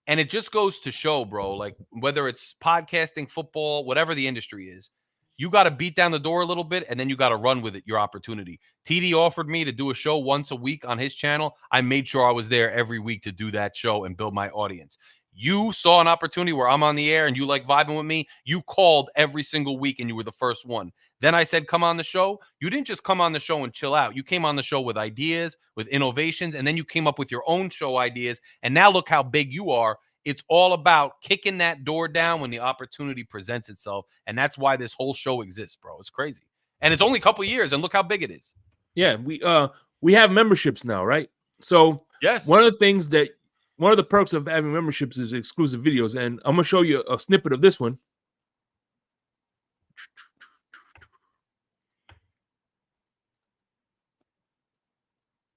And it just goes to show, bro, like whether it's podcasting, football, whatever the industry is, you got to beat down the door a little bit, and then you got to run with it, your opportunity. TD offered me to do a show once a week on his channel. I made sure I was there every week to do that show and build my audience. You saw an opportunity where I'm on the air and you like vibing with me. You called every single week and you were the first one. Then I said, come on the show. You didn't just come on the show and chill out. You came on the show with ideas, with innovations, and then you came up with your own show ideas. And now look how big you are. It's all about kicking that door down when the opportunity presents itself. And that's why this whole show exists, bro. It's crazy. And it's only a couple years, and look how big it is. Yeah, we have memberships now, right? So yes, one of the perks of having memberships is exclusive videos, and I'm gonna show you a snippet of this one.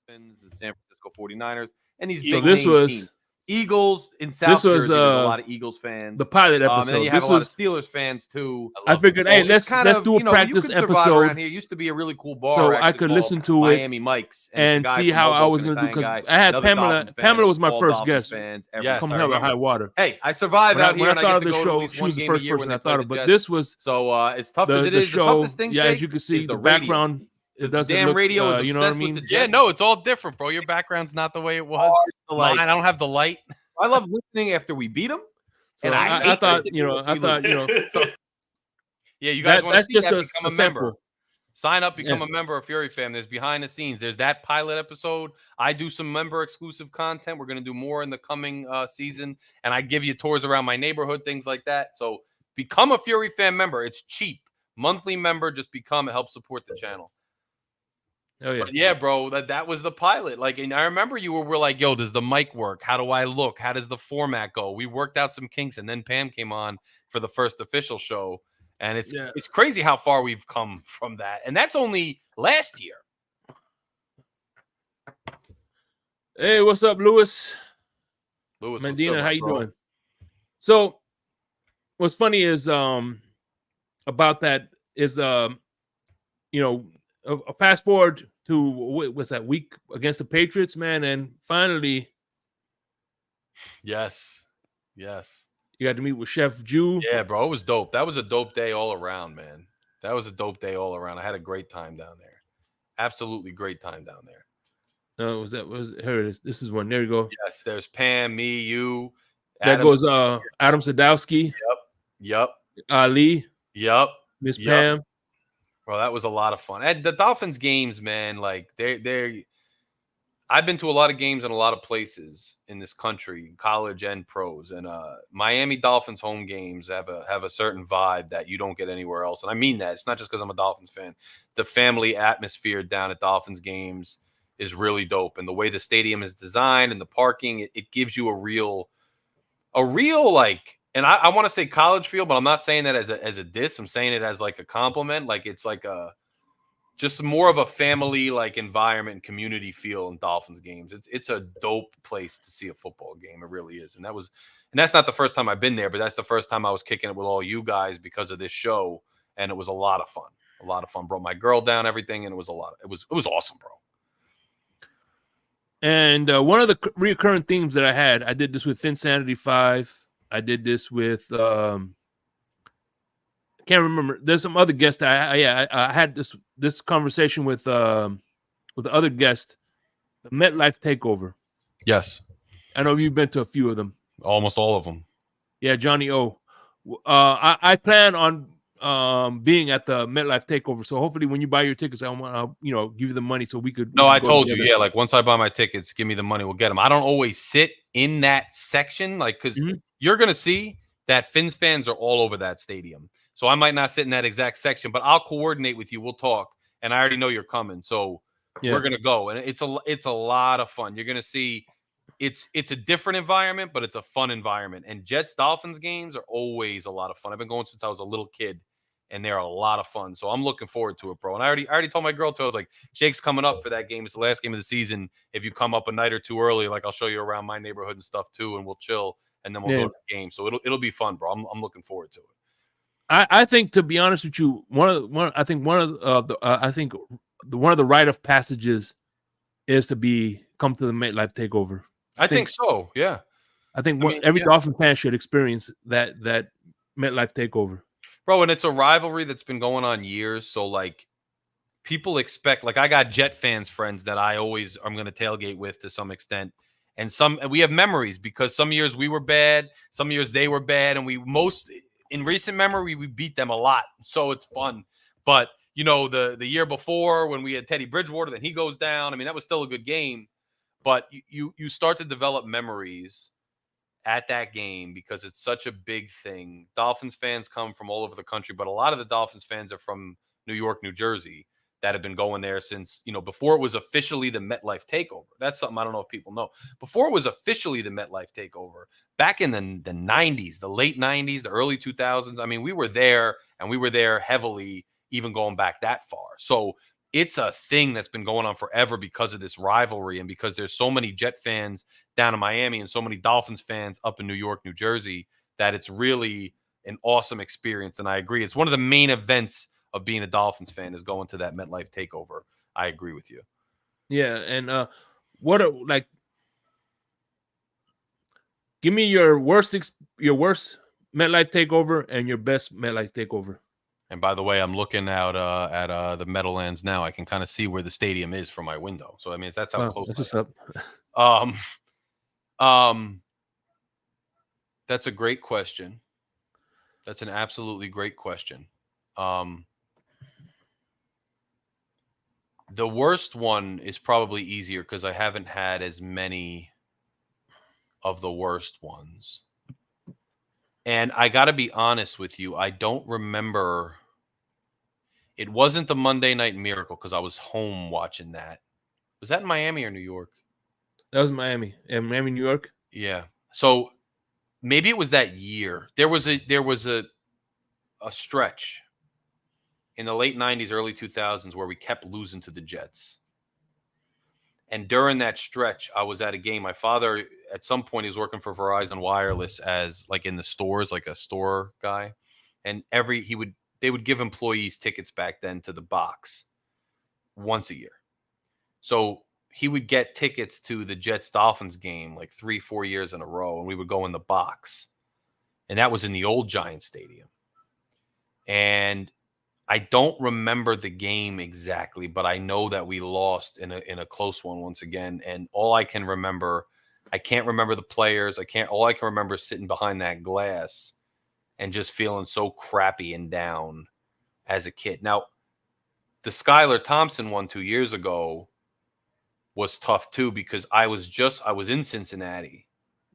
The San Francisco 49ers, and these so this was teams. Eagles in South Jersey. There's a lot of Eagles fans. The pilot episode. And then you have a lot of Steelers fans too. I figured, hey, let's do a practice episode. Around here. It used to be a really cool bar, so I could listen to Miami Mike's and see how I was going to do. Because I had Pamela. Pamela was my first guest. Come hell or high water. Hey, I survived out here. When I thought of the show, she was the first person I thought of. But this was so as tough as it is. The toughest thing, yeah, as you can see, the background. It doesn't damn look, radio is you know what I mean? Yeah, no, it's all different, bro. Your background's not the way it was. Mine, I don't have the light. I love listening after we beat them. So and I thought, so, yeah, you guys want to see that, become a member. Sample. Sign up, become a member of Fury Fam. There's behind the scenes. There's that pilot episode. I do some member exclusive content. We're going to do more in the coming season. And I give you tours around my neighborhood, things like that. So become a Fury Fam member. It's cheap. Monthly member, just become. It helps support the channel. Oh yeah, but yeah, bro. That was the pilot. Like, and I remember you were like, "Yo, does the mic work? How do I look? How does the format go?" We worked out some kinks, and then Pam came on for the first official show, and it's crazy how far we've come from that, and that's only last year. Hey, what's up, Louis? Medina, how you doing? So, what's funny is about that is a fast forward to what's that week against the Patriots, man, and finally, yes, you got to meet with Chef Jew. Yeah, bro, it was dope. That was a dope day all around, man. That was a dope day all around. I had a great time down there. Absolutely great time down there. Here it is. This is one. There you go. Yes, there's Pam, me, you. That goes Adam Sadowski. Yep. Ali. Yep. Miss Pam. Bro, that was a lot of fun. And the Dolphins games, man, like they're I've been to a lot of games in a lot of places in this country, college and pros, and Miami Dolphins home games have a certain vibe that you don't get anywhere else. And I mean that. It's not just because I'm a Dolphins fan. The family atmosphere down at Dolphins games is really dope, and the way the stadium is designed and the parking, it gives you a real like. And I want to say college feel, but I'm not saying that as a diss. I'm saying it as like a compliment. Like it's like a just more of a family like environment and community feel in Dolphins games. It's a dope place to see a football game. It really is. And that's not the first time I've been there, but that's the first time I was kicking it with all you guys because of this show. And it was a lot of fun. A lot of fun. Brought my girl down, everything, and it was awesome, bro. And one of the reoccurring themes that I did this with Phin-Sanity 5. I did this with can't remember. There's some other guest. I had this conversation with the other guest, the MetLife Takeover. Yes. I know you've been to a few of them. Almost all of them. Yeah, Johnny O. I plan on being at the MetLife Takeover. So hopefully, when you buy your tickets, I'll give you the money so we could. No, I told you, yeah. Like once I buy my tickets, give me the money. We'll get them. I don't always sit in that section, like because you're gonna see that Fins fans are all over that stadium. So I might not sit in that exact section, but I'll coordinate with you. We'll talk, and I already know you're coming, so we're gonna go, and it's a lot of fun. You're gonna see it's a different environment, but it's a fun environment. And Jets Dolphins games are always a lot of fun. I've been going since I was a little kid, and they're a lot of fun. So I'm looking forward to it, bro. And I already told my girl too. I was like, Jake's coming up for that game. It's the last game of the season. If you come up a night or two early, like I'll show you around my neighborhood and stuff too, and we'll chill, and then we'll go to the game. So it'll be fun, bro. I'm looking forward to it. I think, to be honest with you, one of the rite of passages is to come to the MetLife Takeover. I think so. Yeah. I think every Dolphin fan should experience that MetLife Takeover, bro. And it's a rivalry that's been going on years. So like, people expect. Like, I got Jet fans friends that I'm going to tailgate with to some extent, and we have memories because some years we were bad, some years they were bad, and in recent memory, we beat them a lot. So it's fun. But, the year before when we had Teddy Bridgewater, then he goes down. I mean, that was still a good game. But you start to develop memories at that game because it's such a big thing. Dolphins fans come from all over the country, but a lot of the Dolphins fans are from New York, New Jersey, that have been going there since, before it was officially the MetLife Takeover. That's something I don't know if people know. Before it was officially the MetLife Takeover, back in the 90s, the late 90s, the early 2000s, I mean, we were there, and we were there heavily, even going back that far. So it's a thing that's been going on forever because of this rivalry and because there's so many Jet fans down in Miami and so many Dolphins fans up in New York, New Jersey, that it's really an awesome experience. And I agree. It's one of the main events of being a Dolphins fan is going to that MetLife Takeover. I agree with you. Yeah, and give me your worst MetLife Takeover and your best MetLife Takeover. And by the way, I'm looking out at the Meadowlands now. I can kind of see where the stadium is from my window. So I mean, that's how close. That's what's up. That's a great question. That's an absolutely great question. The worst one is probably easier because I haven't had as many of the worst ones. And I got to be honest with you, I don't remember. It wasn't the Monday Night Miracle because I was home watching that. Was that in Miami or New York? That was Miami. Miami, New York. Yeah. So maybe it was that year. There was a stretch in the late 90s, early 2000s where we kept losing to the Jets. And during that stretch, I was at a game. My father, at some point, he was working for Verizon Wireless as like in the stores, like a store guy. And they would give employees tickets back then to the box once a year. So he would get tickets to the Jets Dolphins game like 3-4 years in a row, and we would go in the box. And that was in the old Giant Stadium. And I don't remember the game exactly, but I know that we lost in a close one once again. And all I can remember, I can't remember the players. All I can remember is sitting behind that glass and just feeling so crappy and down as a kid. Now, the Skylar Thompson one 2 years ago, was tough too, because I was in Cincinnati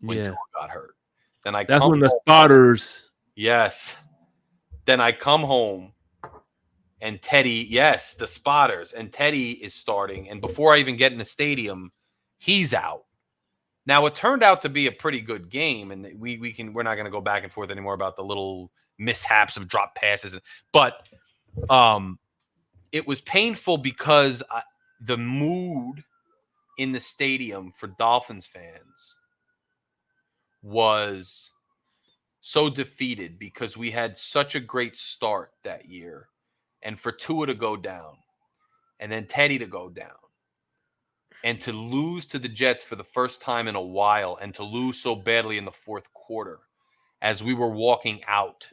when Yeah. Tua got hurt. Then I That's come when the home. spotters. Yes. Then I come home and Teddy, yes, the spotters, and Teddy is starting. And before I even get in the stadium, he's out. Now it turned out to be a pretty good game, and we're not going to go back and forth anymore about the little mishaps of drop passes, but it was painful because the mood in the stadium for Dolphins fans was so defeated because we had such a great start that year, and for Tua to go down and then Teddy to go down and to lose to the Jets for the first time in a while, and to lose so badly in the fourth quarter. As we were walking out,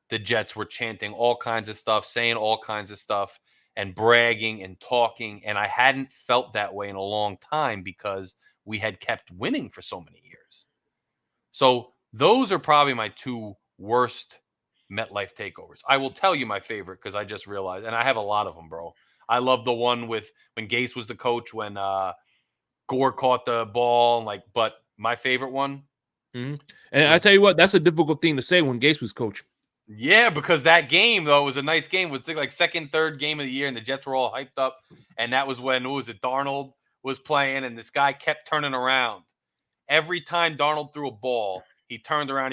the Jets were chanting all kinds of stuff, saying all kinds of stuff, and bragging and talking. And I hadn't felt that way in a long time because we had kept winning for so many years. So those are probably my two worst MetLife takeovers. I will tell you my favorite because I just realized, and I have a lot of them, bro. I love the one with when Gase was the coach, when Gore caught the ball, but my favorite one. Mm-hmm. And I tell you what, that's a difficult thing to say when Gase was coach. Yeah, because that game, though, was a nice game. It was like second, third game of the year, and the Jets were all hyped up. And that was when, Darnold was playing, and this guy kept turning around. Every time Darnold threw a ball, he turned around.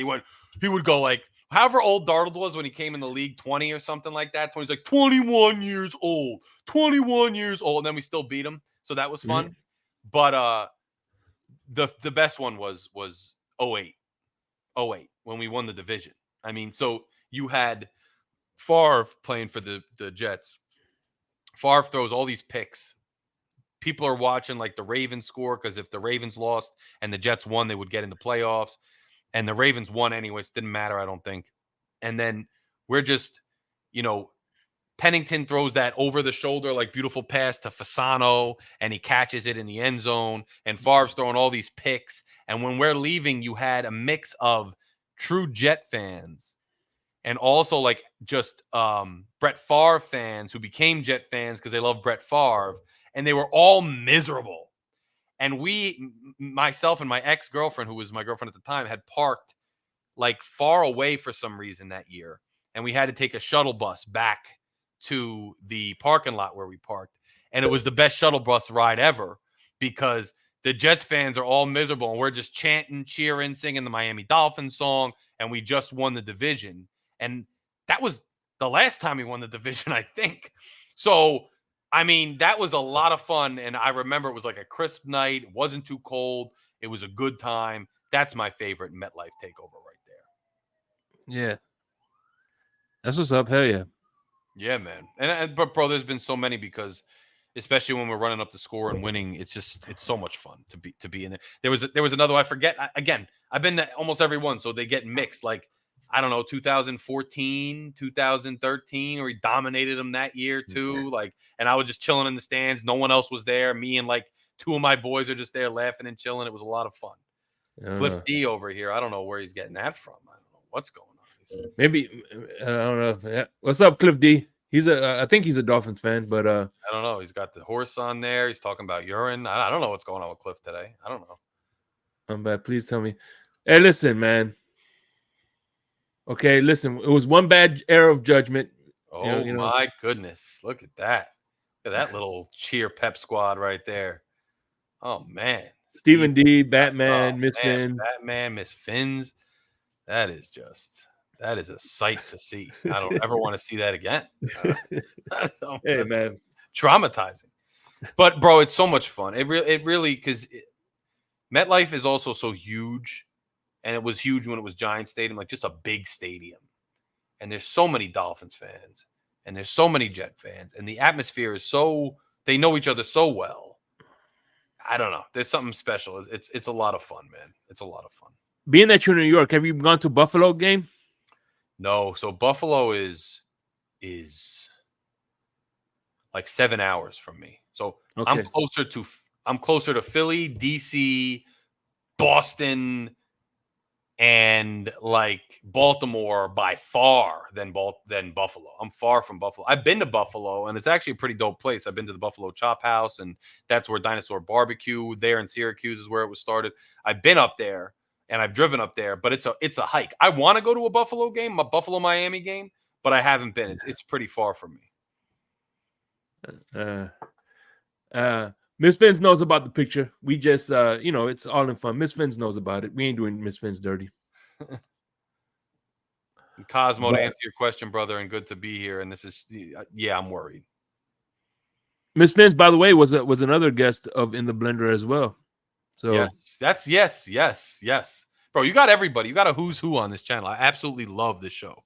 He would go like, however old Darnold was when he came in the league, 20 or something like that. 20's like 21 years old, 21 years old. And then we still beat him. So that was fun. Mm-hmm. But the best one was 08 when we won the division. I mean, so you had Favre playing for the Jets. Favre throws all these picks. People are watching like the Ravens score, because if the Ravens lost and the Jets won, they would get in the playoffs. And the Ravens won anyways. Didn't matter, I don't think. And then we're just, Pennington throws that over the shoulder, like beautiful pass to Fasano, and he catches it in the end zone. And Favre's throwing all these picks. And when we're leaving, you had a mix of true Jet fans and also like just Brett Favre fans who became Jet fans because they love Brett Favre. And they were all miserable. And myself and my ex-girlfriend, who was my girlfriend at the time, had parked like far away for some reason that year. And we had to take a shuttle bus back to the parking lot where we parked. And it was the best shuttle bus ride ever because the Jets fans are all miserable. And we're just chanting, cheering, singing the Miami Dolphins song. And we just won the division. And that was the last time we won the division, I think. So, I mean, that was a lot of fun. And I remember it was like a crisp night. It wasn't too cold. It was a good time. That's my favorite MetLife takeover right there. Yeah. That's what's up. Hell yeah. Yeah, man. But bro, there's been so many because especially when we're running up the score and winning, it's so much fun to be in there. There was another, I forget. Again, I've been to almost every one, so they get mixed. Like, I don't know, 2014, 2013, or he dominated them that year too. Like, and I was just chilling in the stands. No one else was there. Me and like two of my boys are just there laughing and chilling. It was a lot of fun. Cliff D over here, I don't know where he's getting that from. I don't know what's going on. Maybe I don't know. What's up, Cliff D? I think he's a Dolphins fan, but I don't know. He's got the horse on there. He's talking about urine. I don't know what's going on with Cliff today. I don't know. I'm bad. Please tell me. Hey, listen, man. Okay, listen. It was one bad error of judgment. Oh my goodness! Look at that. Look at that little cheer pep squad right there. Oh man. Stephen D, Batman, Miss Finn. Batman, Miss Finns. That is a sight to see. I don't ever want to see that again. That's man, traumatizing. But bro, it's so much fun. It really because MetLife is also so huge, and it was huge when it was Giant Stadium, like just a big stadium. And there's so many Dolphins fans, and there's so many Jet fans, and the atmosphere is they know each other so well. I don't know. There's something special. It's a lot of fun, man. It's a lot of fun. Being that you're in New York, have you gone to Buffalo game? No. So Buffalo is like 7 hours from me. So okay. I'm closer to Philly, DC, Boston, and like Baltimore by far than Buffalo. I'm far from Buffalo. I've been to Buffalo, and it's actually a pretty dope place. I've been to the Buffalo Chop House, and that's where Dinosaur Barbecue there in Syracuse is where it was started. I've been up there, and I've driven up there, but it's a hike. I want to go to a Buffalo game, a Buffalo Miami game, but I haven't been. It's pretty far from me. Miss Fins knows about the picture. We just, it's all in fun. Miss Fins knows about it. We ain't doing Miss Fins dirty. Cosmo, to answer your question, brother, and good to be here. And this is, I'm worried. Miss Fins, by the way, was another guest of In the Blender as well. So yes. Bro, you got everybody. You got a who's who on this channel. I absolutely love this show.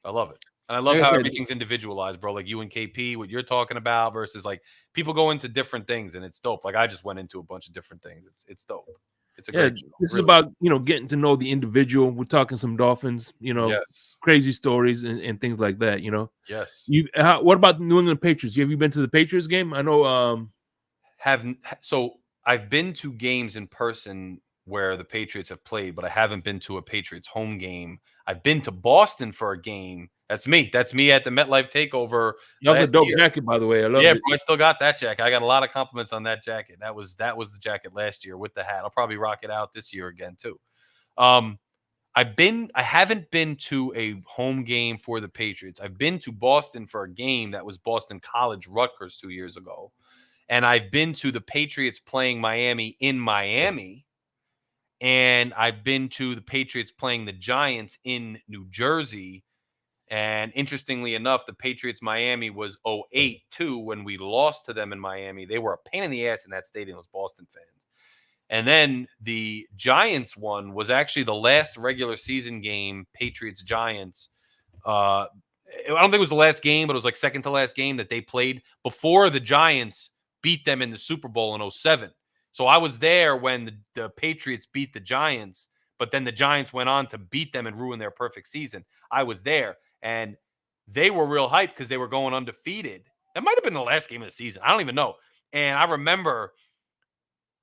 I love it. And I love how everything's individualized, bro. Like you and KP, what you're talking about versus like people go into different things and it's dope. Like I just went into a bunch of different things. It's dope. It's a great show. This is about, getting to know the individual. We're talking some Dolphins, crazy stories and things like that, Yes. What about the New England Patriots? Have you been to the Patriots game? I know. So I've been to games in person where the Patriots have played, but I haven't been to a Patriots home game. I've been to Boston for a game. That's me at the MetLife Takeover. That was a dope jacket, by the way. I love it. Bro, I still got that jacket. I got a lot of compliments on that jacket. That was the jacket last year with the hat. I'll probably rock it out this year again too. I haven't been to a home game for the Patriots. I've been to Boston for a game that was Boston College Rutgers 2 years ago. And I've been to the Patriots playing Miami in Miami. And I've been to the Patriots playing the Giants in New Jersey. And interestingly enough, the Patriots Miami was 08 too when we lost to them in Miami. They were a pain in the ass in that stadium, those Boston fans. And then the Giants one was actually the last regular season game, Patriots Giants. I don't think it was the last game, but it was like second to last game that they played before the Giants beat them in the Super Bowl in 07. So I was there when the Patriots beat the Giants, but then the Giants went on to beat them and ruin their perfect season. I was there, and they were real hyped because they were going undefeated. That might have been the last game of the season. I don't even know. And I remember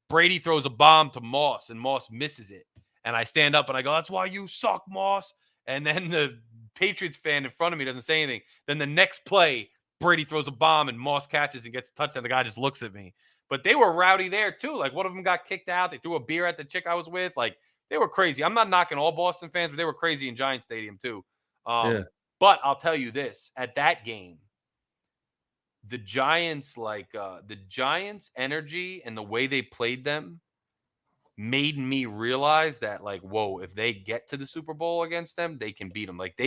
Brady throws a bomb to Moss, and Moss misses it. And I stand up and I go, "That's why you suck, Moss." And then the Patriots fan in front of me doesn't say anything. Then the next play, Brady throws a bomb and Moss catches and gets a touchdown. The guy just looks at me. But they were rowdy there too. Like one of them got kicked out. They threw a beer at the chick I was with. Like they were crazy. I'm not knocking all Boston fans, but they were crazy in Giant Stadium too. But I'll tell you this: at that game, the Giants, the Giants' energy and the way they played them, made me realize that, like, whoa, if they get to the Super Bowl against them, they can beat them. Like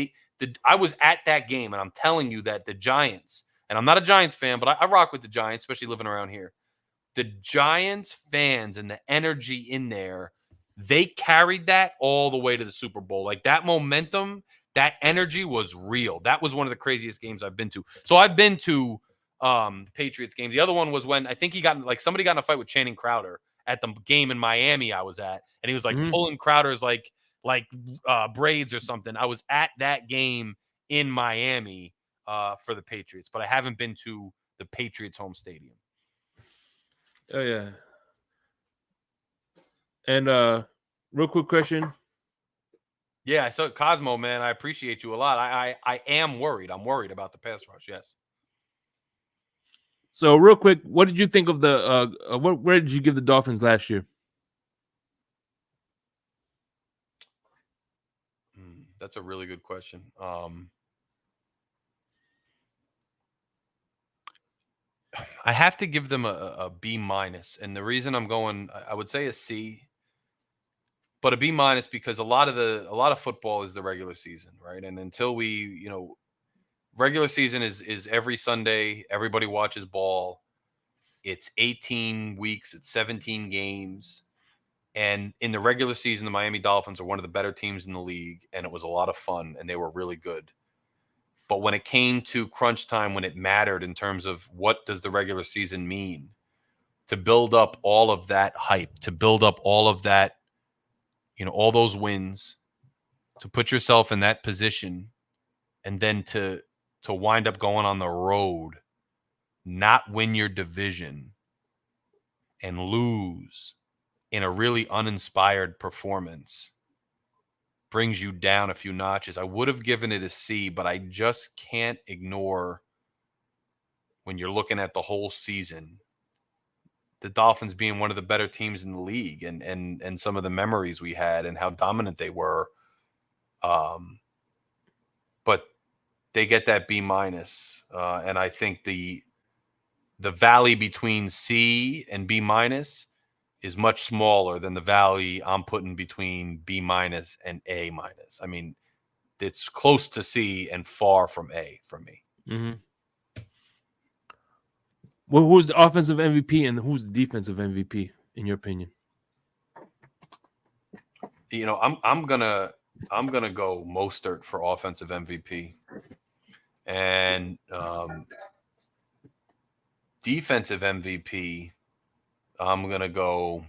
I was at that game, and I'm telling you that the Giants, and I'm not a Giants fan, but I rock with the Giants, especially living around here. The Giants fans and the energy in there, they carried that all the way to the Super Bowl. Like that momentum, that energy was real. That was one of the craziest games I've been to. So I've been to Patriots games. The other one was when I think somebody got in a fight with Channing Crowder at the game in Miami I was at, and he was like pulling Crowder's like braids or something. I was at that game in Miami for the Patriots, but I haven't been to the Patriots home stadium. Oh yeah. And real quick question. Yeah, so Cosmo, man, I appreciate you a lot. I am worried. I'm worried about the pass rush. Yes. So real quick, what did you think of the where did you give the Dolphins last year? That's a really good question. I have to give them a B minus, and the reason I'm going, I would say a C, but a B minus because a lot of football is the regular season, right? And until we, regular season is every Sunday, everybody watches ball. It's 18 weeks, it's 17 games. And in the regular season, the Miami Dolphins are one of the better teams in the league, and it was a lot of fun, and they were really good. But when it came to crunch time, when it mattered in terms of what does the regular season mean, to build up all of that hype, to build up all of that, all those wins, to put yourself in that position, and then to wind up going on the road, not win your division, and lose in a really uninspired performance, brings you down a few notches. I would have given it a C, but I just can't ignore, when you're looking at the whole season, the Dolphins being one of the better teams in the league, and some of the memories we had and how dominant they were. But they get that B minus, and I think the valley between C and B minus is much smaller than the valley I'm putting between B minus and A minus. I mean, it's close to C and far from A for me. Mm-hmm. Well, who's the offensive MVP and who's the defensive MVP in your opinion? You know, I'm gonna go Mostert for offensive MVP, and defensive MVP, I'm gonna go.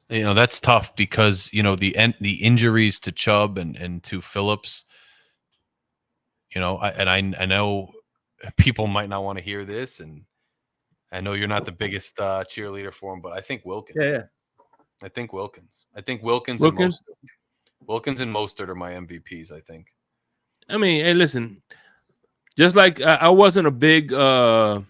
You know, that's tough because, you know, the injuries to Chubb and to Phillips, you know, I know people might not want to hear this, and I know you're not the biggest cheerleader for him, but I think Wilkins. Yeah. I think Wilkins. And Mostert. Wilkins and Mostert are my MVPs, I think. I mean, hey, listen, just like I wasn't a big Wilkins.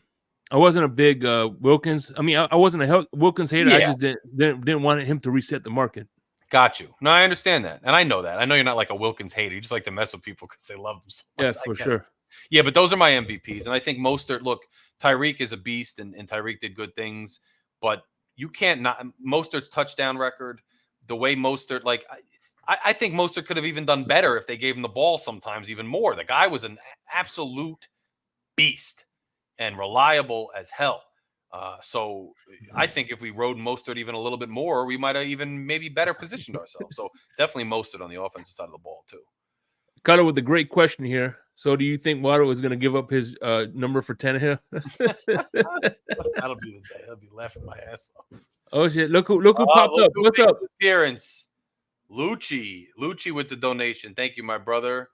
I mean, I wasn't a Wilkins hater. Yeah. I just didn't want him to reset the market. Got you. No, I understand that, and I know that. I know you're not like a Wilkins hater. You just like to mess with people because they love them so much. Yeah, for sure. Yeah, but those are my MVPs, and I think Mostert. Look, Tyreek is a beast, and Tyreek did good things, but you can't not Mostert's touchdown record. The way Mostert, like, I think Mostert could have even done better if they gave him the ball sometimes even more. The guy was an absolute beast and reliable as hell. So I think if we rode Mostert even a little bit more, we might have even maybe better positioned ourselves. So definitely Mostert on the offensive side of the ball too. Carter with a great question here. So do you think Waddle is going to give up his number for Tannehill? That'll be the day. I'll be laughing my ass off. Oh shit! Look who popped up. What's up? Appearance. Lucci with the donation. Thank you, my brother.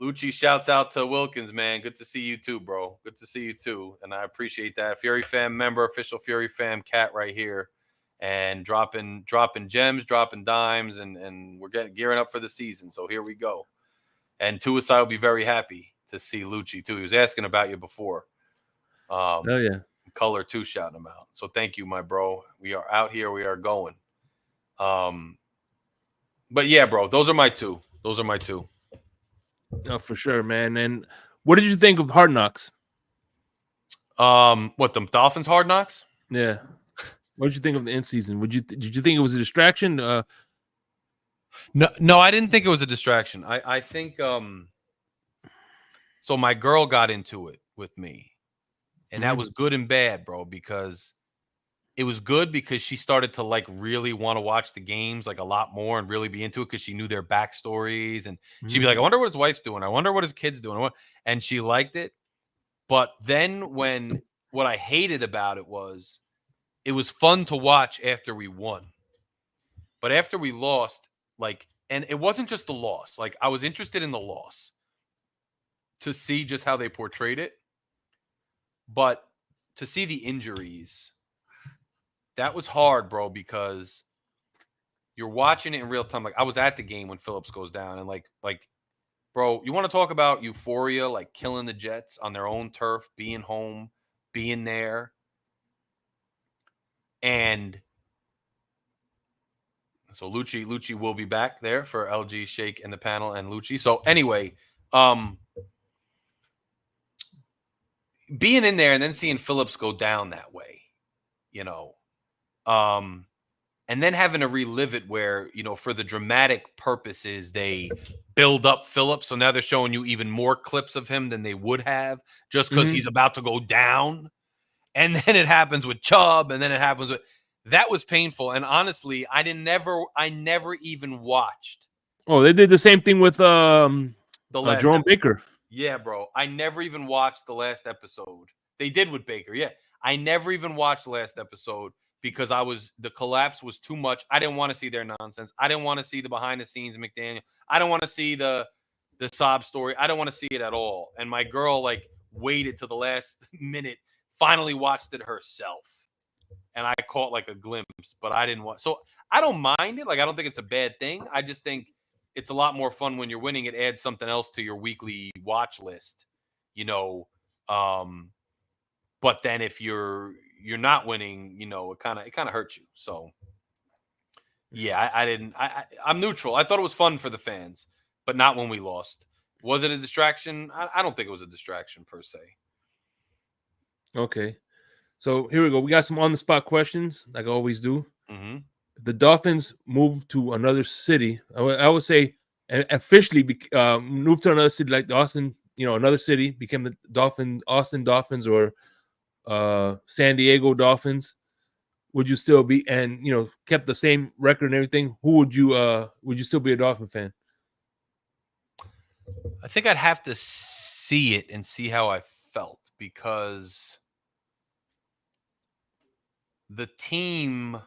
Lucci shouts out to Wilkins, man. Good to see you too, bro. Good to see you too. And I appreciate that. Fury Fam member, official Fury Fam cat right here. And dropping gems, dropping dimes, and we're gearing up for the season. So here we go. And Tuasai will be very happy to see Lucci too. He was asking about you before. Oh yeah. Color too, shouting him out. So thank you, my bro. We are out here. We are going. But yeah, bro, those are my two. No, for sure, man. And what did you think of Hard Knocks? What, the Dolphins Hard Knocks? Yeah. What did you think of the end season? Did you think it was a distraction? No, I didn't think it was a distraction. I think so my girl got into it with me. And that was good and bad, bro, because it was good because she started to like really want to watch the games like a lot more and really be into it because she knew their backstories, and she'd be like, I wonder what his wife's doing. I wonder what his kid's doing. And she liked it. But then what I hated about it was fun to watch after we won. But after we lost, like, and it wasn't just the loss. Like, I was interested in the loss to see just how they portrayed it. But to see the injuries, that was hard, bro, because you're watching it in real time. Like, I was at the game when Phillips goes down, and like, bro, you want to talk about euphoria, like killing the Jets on their own turf, being home, being there. And so Lucci will be back there for LG, Shake, and the panel, and Lucci. So anyway, being in there and then seeing Phillips go down that way, you know, and then having to relive it where, you know, for the dramatic purposes, they build up Phillips. So now they're showing you even more clips of him than they would have just because he's about to go down. And then it happens with Chubb, and then it happens with that was painful. And honestly, I never even watched. Oh, they did the same thing with Jerome Baker. Yeah, bro. I never even watched the last episode. They did with Baker. Yeah. I never even watched the last episode because the collapse was too much. I didn't want to see their nonsense. I didn't want to see the behind the scenes McDaniel. I don't want to see the sob story. I don't want to see it at all. And my girl like waited to the last minute, finally watched it herself. And I caught like a glimpse, but I didn't want. So I don't mind it. Like, I don't think it's a bad thing. I just think it's a lot more fun when you're winning. It adds something else to your weekly watch list, you know. But then if you're not winning, you know, it kind of hurts you. So yeah, I'm neutral. I thought it was fun for the fans, but not when we lost. Was it a distraction? I don't think it was a distraction per se. Okay. So here we go. We got some on the spot questions, like I always do. Mm-hmm. If the Dolphins move to another city, I would say officially move to another city, like Austin, you know, another city, became the Austin Dolphins or San Diego Dolphins. Would you still be, and you know, kept the same record and everything? Who would you still be a Dolphin fan? I think I'd have to see it and see how I felt, because the team,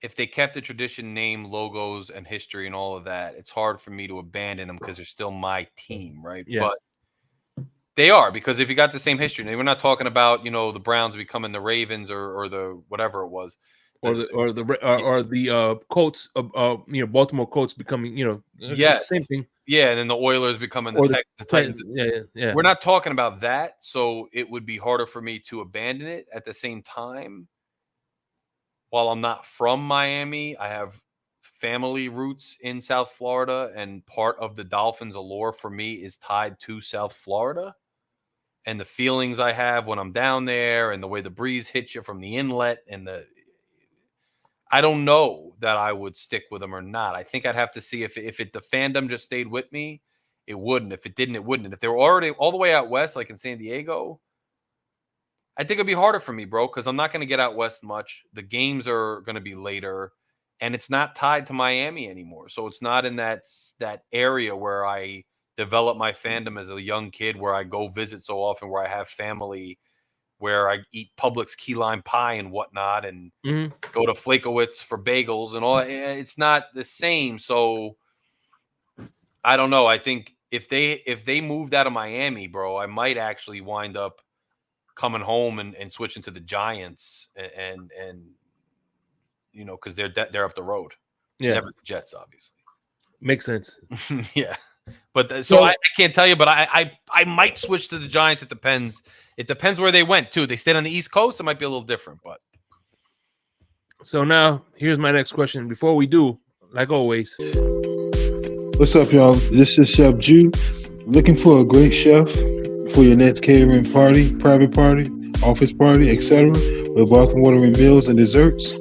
if they kept the tradition, name, logos, and history and all of that, it's hard for me to abandon them because they're still my team, right? Yeah. But they are, because if you got the same history, we're not talking about, you know, the Browns becoming the Ravens or the whatever it was, or the Colts, you know, Baltimore Colts becoming, you know, yes, same thing. Yeah, and then the Oilers becoming Or the Titans. Yeah. We're not talking about that, so it would be harder for me to abandon it. At the same time, while I'm not from Miami, I have family roots in South Florida, and part of the Dolphins' allure for me is tied to South Florida. And the feelings I have when I'm down there, and the way the breeze hits you from the inlet, and I don't know that I would stick with them or not. I think I'd have to see if the fandom just stayed with me, it wouldn't. If it didn't, it wouldn't. And if they were already all the way out west, like in San Diego, I think it'd be harder for me, bro, because I'm not going to get out west much. The games are going to be later, and it's not tied to Miami anymore. So it's not in that area where I developed my fandom as a young kid, where I go visit so often, where I have family, where I eat Publix key lime pie and whatnot, and go to Flakowitz for bagels and all. It's not the same. So I don't know. I think if they moved out of Miami, bro, I might actually wind up coming home and switching to the Giants, and you know, because they're up the road. Yeah, never the Jets, obviously. Makes sense. Yeah. But so I can't tell you, but I might switch to the Giants. It depends. It depends where they went too. They stayed on the East Coast. It might be a little different, but. So now here's my next question. Before we do, like always. What's up, y'all? This is Chef Jew. Looking for a great chef for your next catering party, private party, office party, etc. with welcome watering meals and desserts?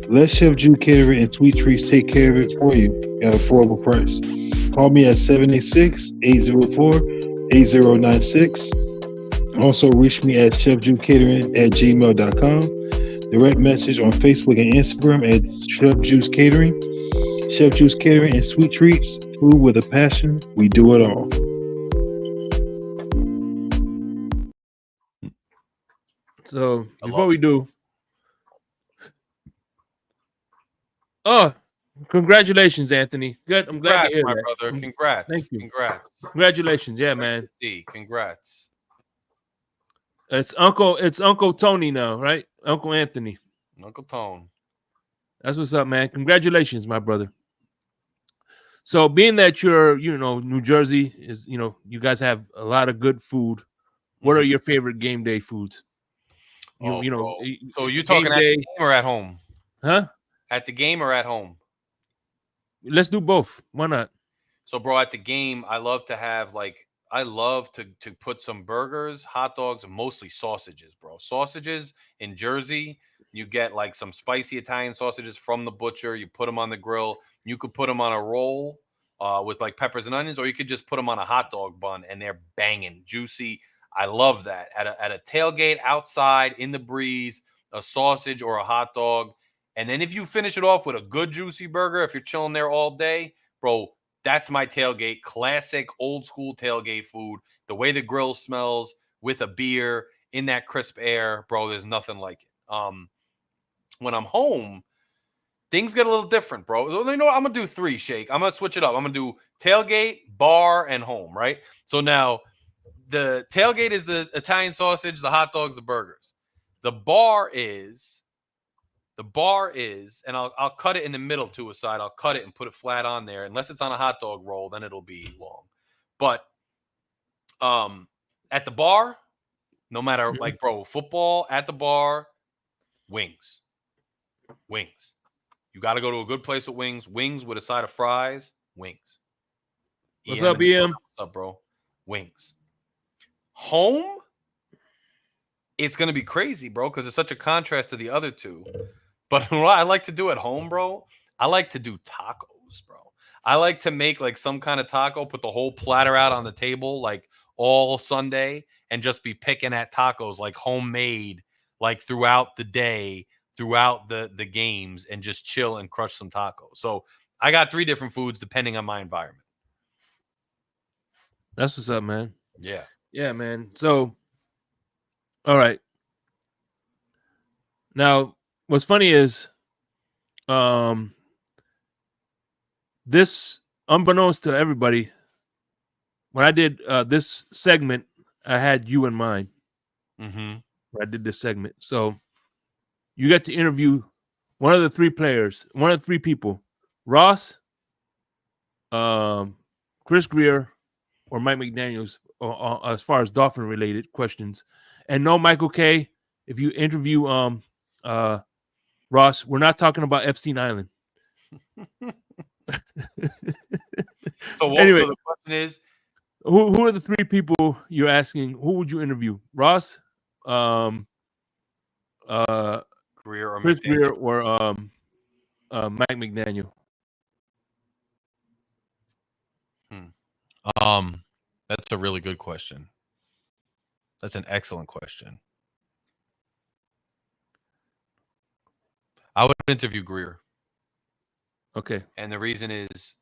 Let Chef Jew Catering and Sweet Treats take care of it for you at an affordable price. Call me at 786-804-8096. Also, reach me at chefjewcatering@gmail.com. Direct message on Facebook and Instagram at Chef Juice Catering. Chef Juice Catering and Sweet Treats. Food with a passion. We do it all. So before we do, congratulations, Anthony. Good. I'm glad to hear my that. brother. Congrats. Thank you. Congrats. Congratulations. Yeah, man. See, congrats. It's Uncle Tony now, right? Uncle Anthony. Uncle Tone. That's what's up, man. Congratulations, my brother. So being that you're, New Jersey is, you guys have a lot of good food. What are your favorite game day foods? So you talking at the game or at home? Huh? At the game or at home? Let's do both. Why not? So, bro, at the game, I love to have to put some burgers, hot dogs, and mostly sausages, bro. Sausages in Jersey, you get like some spicy Italian sausages from the butcher. You put them on the grill. You could put them on a roll with like peppers and onions, or you could just put them on a hot dog bun, and they're banging, juicy. I love that. At a tailgate outside in the breeze, a sausage or a hot dog. And then if you finish it off with a good juicy burger, if you're chilling there all day, bro, that's my tailgate. Classic old school tailgate food. The way the grill smells with a beer in that crisp air, bro, there's nothing like it. When I'm home, things get a little different, bro. You know what? I'm going to do 3, Shake. I'm going to switch it up. I'm going to do tailgate, bar, and home, right? So now the tailgate is the Italian sausage, the hot dogs, the burgers. The bar is, and I'll cut it in the middle to a side. I'll cut it and put it flat on there. Unless it's on a hot dog roll, then it'll be long. But at the bar, no matter, like, bro, football at the bar, wings. You got to go to a good place with wings. Wings with a side of fries. Wings. What's up, EM? What's up, bro? Wings. Home, it's going to be crazy, bro, because it's such a contrast to the other two. But what I like to do at home, bro, I like to do tacos, bro. I like to make, like, some kind of taco, put the whole platter out on the table, like, all Sunday, and just be picking at tacos, like, homemade, like, throughout the day, throughout the games, and just chill and crush some tacos. So I got 3 different foods depending on my environment. That's what's up, man. Yeah. Yeah, man. So, all right. Now, what's funny is, this, unbeknownst to everybody, when I did this segment, I had you in mind. Mm-hmm. I did this segment. So you get to interview one of the 3 players, one of the 3 people, Ross, Chris Greer, or Mike McDaniels, as far as Dolphin related questions. And no, Michael K, if you interview Ross, we're not talking about Epstein Island. Anyway, So the question is, who are the 3 people you're asking? Who would you interview? Ross, Greer or Chris McDaniel? Greer, or Mike McDaniel? That's a really good question. That's an excellent question. I would interview Greer. Okay. And the reason is,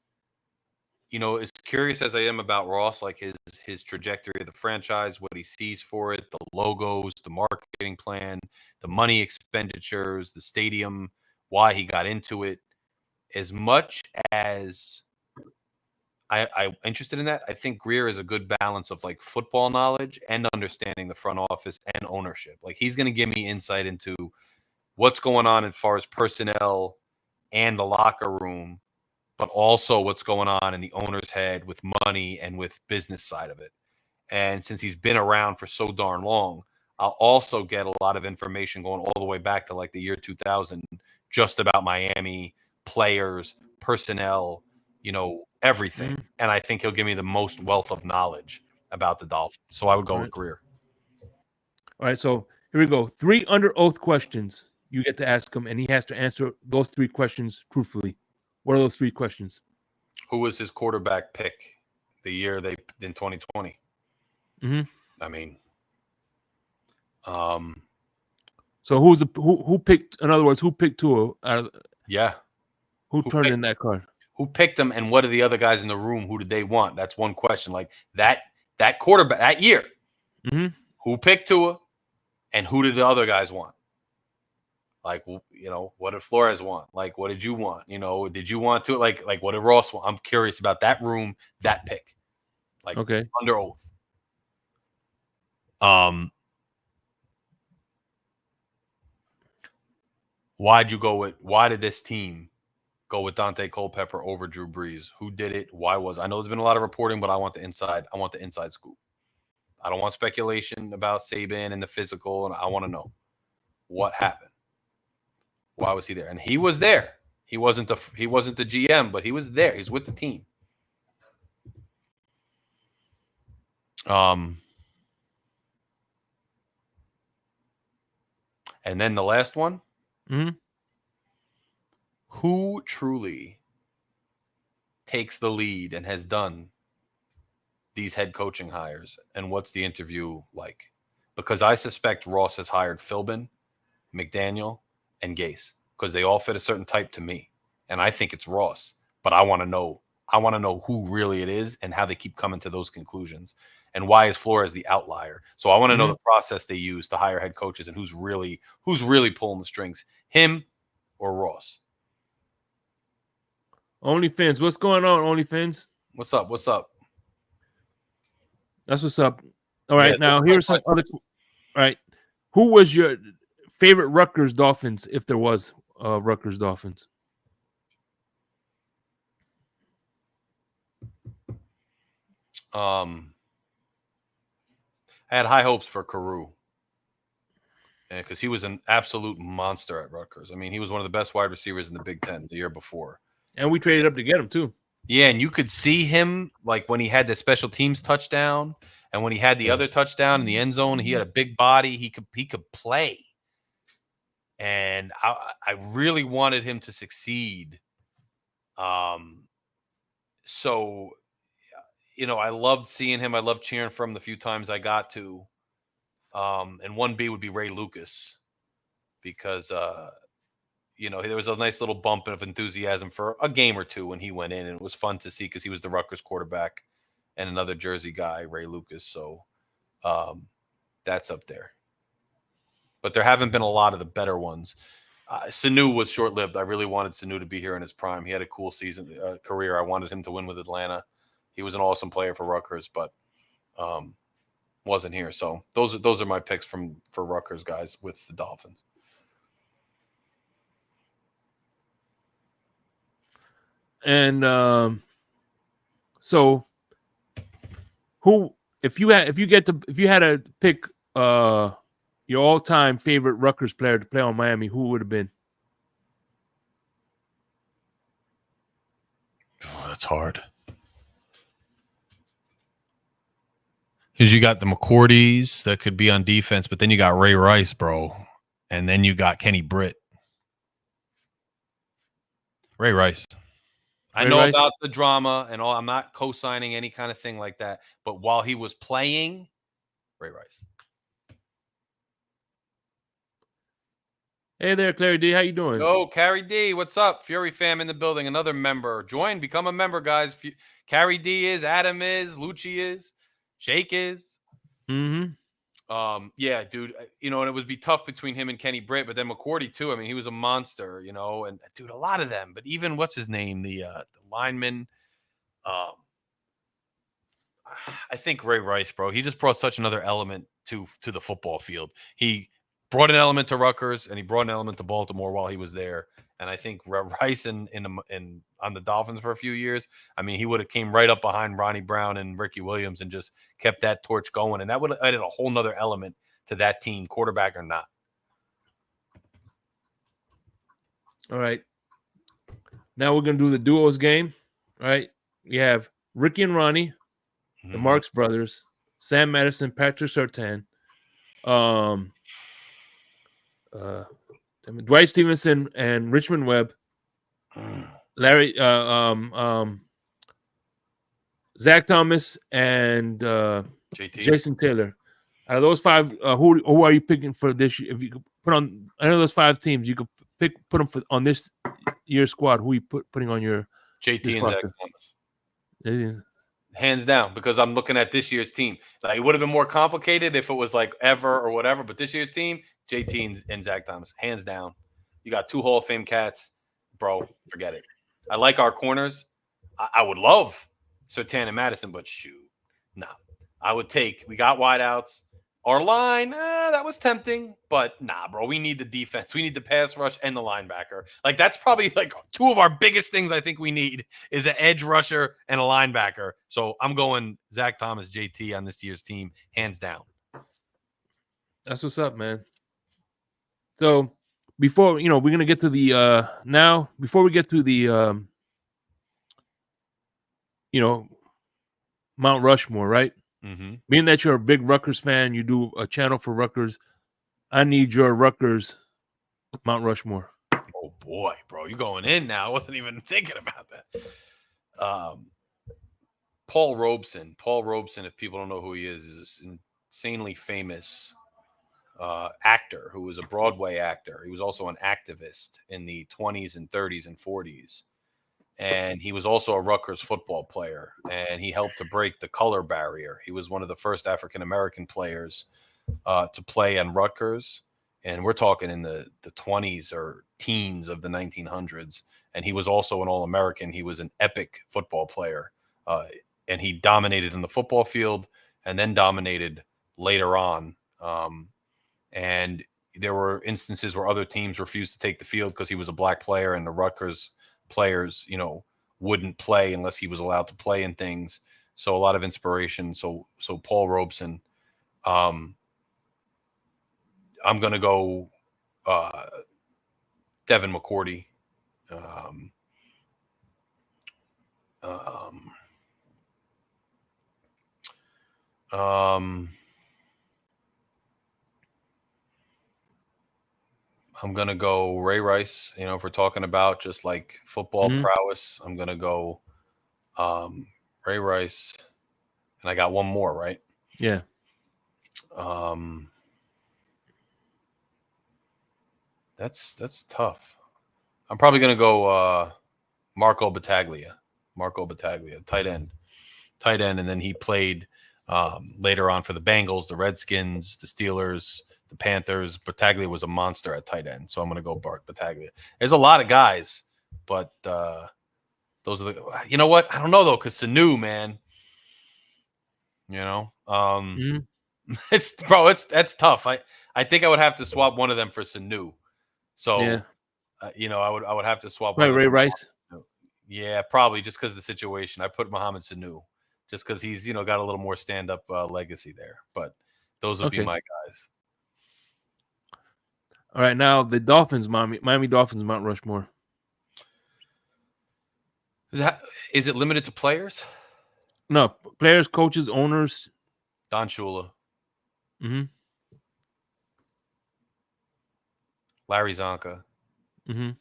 you know, as curious as I am about Ross, like his trajectory of the franchise, what he sees for it, the logos, the marketing plan, the money expenditures, the stadium, why he got into it. As much as I'm interested in that, I think Greer is a good balance of, like, football knowledge and understanding the front office and ownership. Like, he's going to give me insight into what's going on as far as personnel and the locker room, but also what's going on in the owner's head with money and with business side of it. And since he's been around for so darn long, I'll also get a lot of information going all the way back to, like, the year 2000, just about Miami, players, personnel, you know, everything. Mm-hmm. And I think he'll give me the most wealth of knowledge about the Dolphins. So I would go with Greer. All right, so here we go. 3 under oath questions you get to ask him, and he has to answer those 3 questions truthfully. What are those 3 questions? Who was his quarterback pick the year in 2020? Mm-hmm. I mean, so who picked? In other words, who picked Tua? Yeah. Who turned in that card? Who picked him, and what are the other guys in the room? Who did they want? That's one question. Like that quarterback that year. Mm-hmm. Who picked Tua, and who did the other guys want? Like, you know, what did Flores want? Like, what did you want? You know, did you want to like what did Ross want? I'm curious about that room, that pick. Like, okay, under oath. Why did this team go with Dante Culpepper over Drew Brees? Who did it? Why was I know there's been a lot of reporting, but I want the inside scoop. I don't want speculation about Saban and the physical, and I want to know what happened. Why was he there? And he was there. He wasn't the GM, but he was there. He's with the team. And then the last one. Mm-hmm. Who truly takes the lead and has done these head coaching hires, and what's the interview like? Because I suspect Ross has hired Philbin, McDaniel, and Gase, because they all fit a certain type to me. And I think it's Ross, but I want to know who really it is and how they keep coming to those conclusions. And why is Flores the outlier? So I want to know the process they use to hire head coaches and who's really pulling the strings, him or Ross. OnlyFans, what's going on, OnlyFans? What's up? That's what's up. All right, Yeah, now those are here's some other. All right, who was your favorite Rutgers Dolphins, if there was Rutgers Dolphins? I had high hopes for Carew. Because he was an absolute monster at Rutgers. I mean, he was one of the best wide receivers in the Big Ten the year before. And we traded up to get him too. Yeah, and you could see him like when he had the special teams touchdown, and when he had the other touchdown in the end zone. He had a big body. He could play, and I really wanted him to succeed. So I loved seeing him. I loved cheering for him the few times I got to. And 1B would be Ray Lucas, because there was a nice little bump of enthusiasm for a game or two when he went in, and it was fun to see because he was the Rutgers quarterback and another Jersey guy, Ray Lucas. So that's up there. But there haven't been a lot of the better ones. Sanu was short-lived. I really wanted Sanu to be here in his prime. He had a cool career. I wanted him to win with Atlanta. He was an awesome player for Rutgers, but wasn't here. So those are my picks for Rutgers guys with the Dolphins. And so, who, if you had to pick your all-time favorite Rutgers player to play on Miami, who would have been? Oh, that's hard. Because you got the McCourties that could be on defense, but then you got Ray Rice, bro. And then you got Kenny Britt. Ray Rice. I know about the drama and all. I'm not co-signing any kind of thing like that. But while he was playing, Ray Rice. Hey there, Clary D. How you doing? Yo, Carrie D. What's up? Fury fam in the building. Another member. Join. Become a member, guys. Carrie D is. Adam is. Lucci is. Shake is. Mm-hmm. Yeah, dude. And it would be tough between him and Kenny Britt, but then McCourty too. I mean, he was a monster, and dude, a lot of them. But even what's his name, the lineman. I think Ray Rice, bro. He just brought such another element to the football field. He brought an element to Rutgers, and he brought an element to Baltimore while he was there. And I think Rice in on the Dolphins for a few years, I mean, he would have came right up behind Ronnie Brown and Ricky Williams and just kept that torch going. And that would have added a whole nother element to that team, quarterback or not. All right. Now we're going to do the duos game. All right. We have Ricky and Ronnie, the Marks brothers, Sam Madison, Patrick Surtain, Dwight Stevenson and Richmond Webb, Larry, Zach Thomas and JT. Jason Taylor. Out of those five, who are you picking for this year? If you could put on any of those 5 teams, you could put them on this year's squad. Who are you putting on your JT and Zach Thomas? Thomas? Hands down, because I'm looking at this year's team. Like, it would have been more complicated if it was like ever or whatever, but this year's team, JT and Zach Thomas, hands down. You got 2 Hall of Fame cats, bro. Forget it. I like our corners. I would love Surtain and Madison, but shoot, nah. We got wideouts. Our line, that was tempting, but nah, bro. We need the defense. We need the pass rush and the linebacker. Like, that's probably like 2 of our biggest things I think we need is an edge rusher and a linebacker. So I'm going Zach Thomas, JT on this year's team, hands down. That's what's up, man. So before, we're going to get to the before we get to the Mount Rushmore, right? Mm-hmm. Being that you're a big Rutgers fan, you do a channel for Rutgers. I need your Rutgers Mount Rushmore. Oh boy, bro, you going in now? I wasn't even thinking about that. Paul Robeson. Paul Robeson, if people don't know who he is this insanely famous actor who was a Broadway actor. He was also an activist in the 20s and 30s and 40s. And he was also a Rutgers football player, and he helped to break the color barrier. He was one of the first African-American players to play on Rutgers, and we're talking in the 20s or teens of the 1900s. And he was also an All-American. He was an epic football player, and he dominated in the football field and then dominated later on. And there were instances where other teams refused to take the field because he was a black player, and the Rutgers players, wouldn't play unless he was allowed to play in things. So a lot of inspiration. So Paul Robeson. I'm going to go Devin McCourty. I'm going to go Ray Rice, if we're talking about just like football prowess. I'm going to go Ray Rice. And I got one more, right? Yeah. That's tough. I'm probably going to go Marco Battaglia, tight end. And then he played later on for the Bengals, the Redskins, the Steelers, the Panthers. Battaglia was a monster at tight end, so I'm going to go Bart Battaglia. There's a lot of guys, but those are the. You know what? I don't know though, because Sanu, man. That's tough. I think I would have to swap one of them for Sanu. So, yeah. I would have to swap. Right, Ray Rice. Yeah, probably just because of the situation. I put Mohamed Sanu just because he's got a little more stand-up legacy there. But those would be my guys. All right, now the Dolphins, Miami Dolphins, Mount Rushmore. Is it limited to players? No, players, coaches, owners. Don Shula. Mm-hmm. Larry Zonka. Mm-hmm.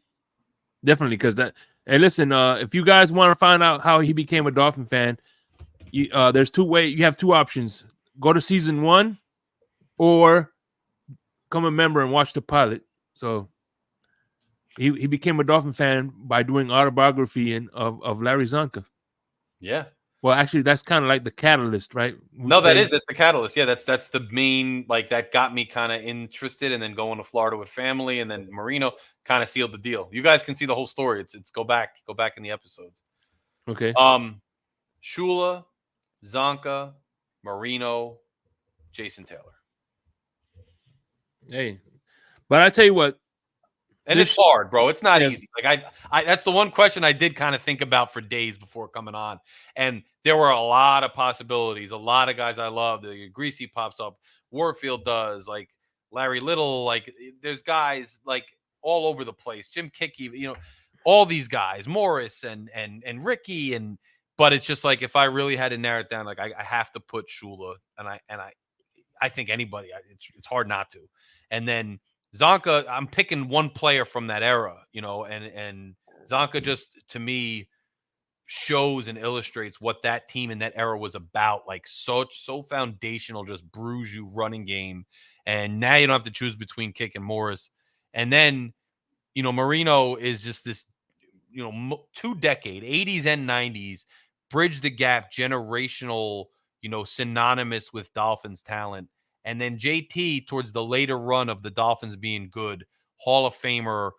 Definitely, because that. Hey, listen. If you guys want to find out how he became a Dolphin fan, there's two ways. You have two options: go to season 1, or become a member and watch the pilot. So he became a Dolphin fan by doing autobiography of Larry Zonka. Yeah. Well, actually, that's kind of like the catalyst, right? That's the catalyst. Yeah, that's the main, like, that got me kind of interested, and then going to Florida with family, and then Marino kind of sealed the deal. You guys can see the whole story. It's go back in the episodes. Okay. Shula, Zonka, Marino, Jason Taylor. Hey, but I tell you what. And it's hard, bro. It's not easy. Like I that's the one question I did kind of think about for days before coming on. And there were a lot of possibilities. A lot of guys I love. Greasy pops up. Warfield does. Like Larry Little. Like there's guys like all over the place. Jim Kickey. All these guys. Morris and Ricky. But it's just like, if I really had to narrow it down, like I have to put Shula. And I think anybody. It's hard not to. And then Zonka, I'm picking one player from that era, and Zonka just, to me, shows and illustrates what that team in that era was about. Like so foundational, just bruise you running game. And now you don't have to choose between Kick and Morris. And then, Marino is just this, 2-decade, 80s and 90s, bridge the gap, generational, synonymous with Dolphins talent. And then JT, towards the later run of the Dolphins being good, Hall of Famer,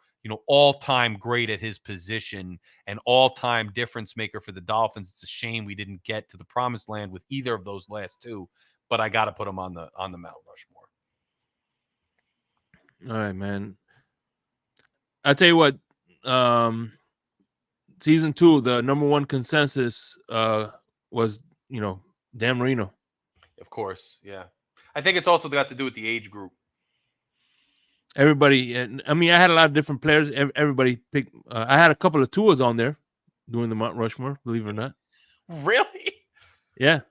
all-time great at his position, and all-time difference maker for the Dolphins. It's a shame we didn't get to the promised land with either of those last two, but I got to put him on the Mount Rushmore. All right, man. I tell you what, season 2, the number one consensus was, Dan Marino. Of course, yeah. I think it's also got to do with the age group. Everybody, I mean, I had a lot of different players. Everybody picked. I had a couple of Tuas on there doing the Mount Rushmore, believe it or not. Really? Yeah.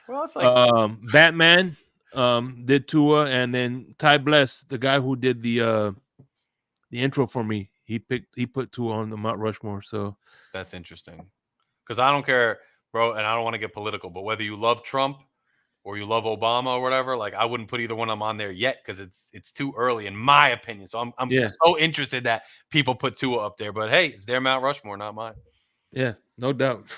Well, it's like Batman did Tua, and then Ty Bless, the guy who did the intro for me, he put Tua on the Mount Rushmore. So that's interesting, because I don't care, bro, and I don't want to get political, but whether you love Trump or you love Obama or whatever, like I wouldn't put either one of them on there yet, because it's too early, in my opinion. So I'm so interested that people put Tua up there, but hey, it's their Mount Rushmore, not mine. Yeah, no doubt.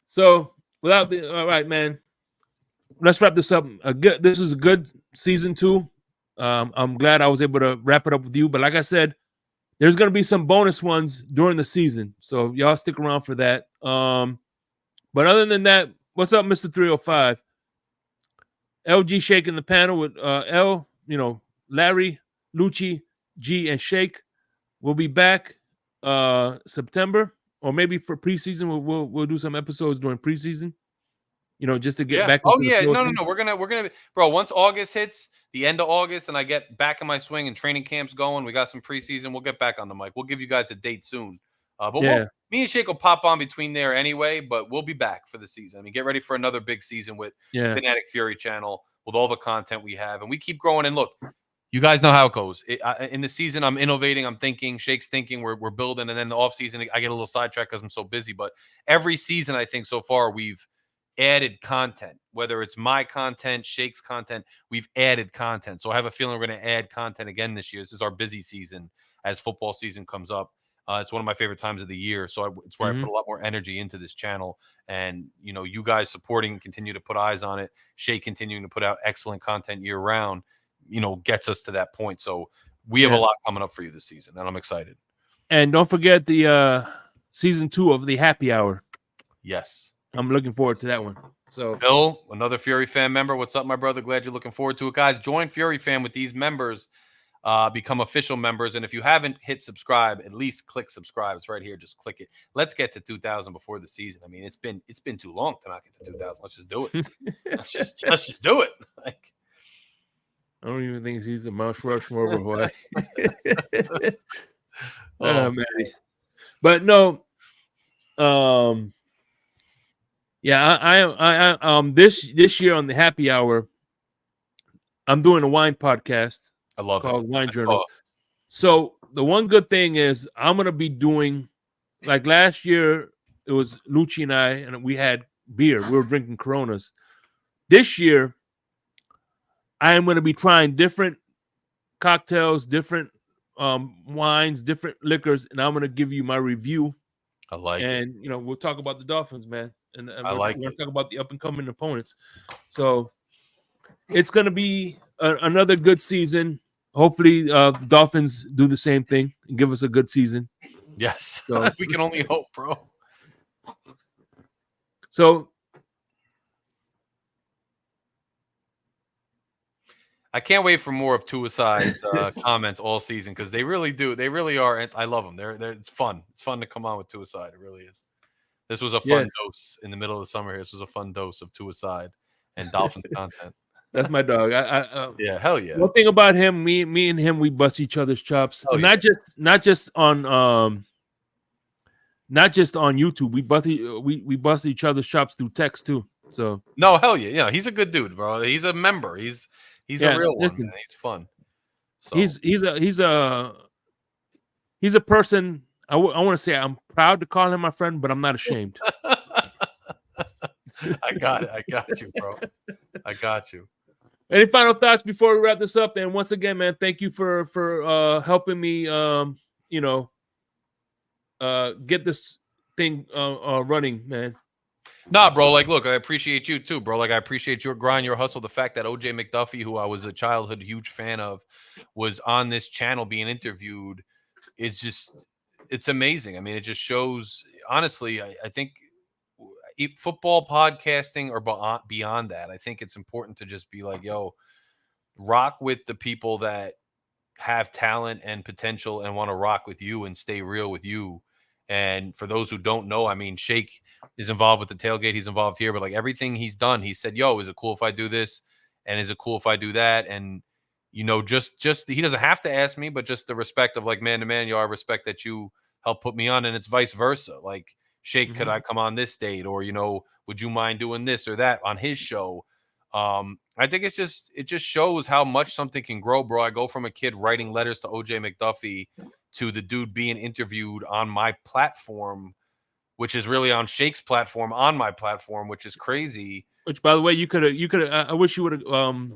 So all right, man. Let's wrap this up. This is a good season 2. I'm glad I was able to wrap it up with you. But like I said, there's gonna be some bonus ones during the season, so y'all stick around for that. But other than that, what's up, Mr. 305? LG Shake in the panel with L, Larry, Lucci, G, and Shake. We'll be back September, or maybe for preseason. We'll do some episodes during preseason. Just to get back Oh into the yeah. flow. No. We're gonna, bro. Once August hits, the end of August, and I get back in my swing and training camps going, we got some preseason. We'll get back on the mic. We'll give you guys a date soon. But Yeah. me and Shake will pop on between there anyway. But we'll be back for the season. I mean, get ready for another big season with Yeah. Phin-Addict Fury channel with all the content we have, and we keep growing. And look, you guys know how it goes. In the season, I'm innovating, I'm thinking, Shake's thinking, we're building, and then the off season, I get a little sidetracked because I'm so busy. But every season, I think so far, we've added content, whether it's my content, Shake's content, we've added content. So I have a feeling we're going to add content again this year. This is our busy season as football season comes up. It's one of my favorite times of the year. So it's where I put a lot more energy into this channel. And, you guys supporting, continue to put eyes on it. Shake continuing to put out excellent content year round, gets us to that point. So we have a lot coming up for you this season, and I'm excited. And don't forget the season 2 of the Happy Hour. Yes. I'm looking forward to that one. So Phil, another Fury fan member. What's up, my brother? Glad you're looking forward to it. Guys, join Fury Fan with these members. Become official members. And if you haven't hit subscribe, at least click subscribe. It's right here. Just click it. Let's get to 2,000 before the season. I mean, it's been too long to not get to 2,000. Let's just do it. let's just do it. Like, I don't even think he's a Mount Rushmore or what. Oh man. But no, yeah, I this year on the Happy Hour, I'm doing a wine podcast. I love called it. Wine Journal. So the one good thing is I'm gonna be doing, like last year, it was Lucci and I, and we had beer. We were drinking Coronas. This year, I am gonna be trying different cocktails, different wines, different liquors, and I'm gonna give you my review. I like it. And we'll talk about the Dolphins, man. And we're like gonna it. talk about the up and coming opponents. So it's gonna be another good season. Hopefully, the Dolphins do the same thing and give us a good season. Yes, So, we can only hope, bro. So I can't wait for more of Tuaside's comments all season, because they really do. They really are. I love them. They're it's fun. It's fun to come on with Tuaside. It really is. This was a fun dose in the middle of the summer here. This was a fun dose of Tuaside and Dolphins content. That's my dog. Yeah, hell yeah. One thing about him, me and him, we bust each other's chops. Oh, not just on YouTube. We bust each other's chops through text too. So no, hell yeah. Yeah, he's a good dude, bro. He's a member. He's a real one, man. He's fun. So. He's a person. I want to say I'm proud to call him my friend, but I'm not ashamed. I got it. I got you, bro. I got you. Any final thoughts before we wrap this up? And once again, man, thank you for helping me, get this thing running, man. Nah, bro. Like, look, I appreciate you too, bro. Like, I appreciate your grind, your hustle. The fact that OJ McDuffie, who I was a childhood huge fan of, was on this channel being interviewed is just, it's amazing. I mean, it just shows, honestly, I think football podcasting or beyond that, I think it's important to just be like, yo, rock with the people that have talent and potential and want to rock with you and stay real with you. And for those who don't know, I mean, Shake is involved with the tailgate. He's involved here, but like everything he's done, he said, yo, is it cool if I do this? And is it cool if I do that? And, just he doesn't have to ask me, but just the respect of like man to man, yo, I respect that you help put me on. And it's vice versa. Like, Shake, could I come on this date? Or, would you mind doing this or that on his show? I think it just shows how much something can grow, bro. I go from a kid writing letters to OJ McDuffie to the dude being interviewed on my platform, which is really on Shake's platform, on my platform, which is crazy. Which, by the way, you could have. I wish you would have.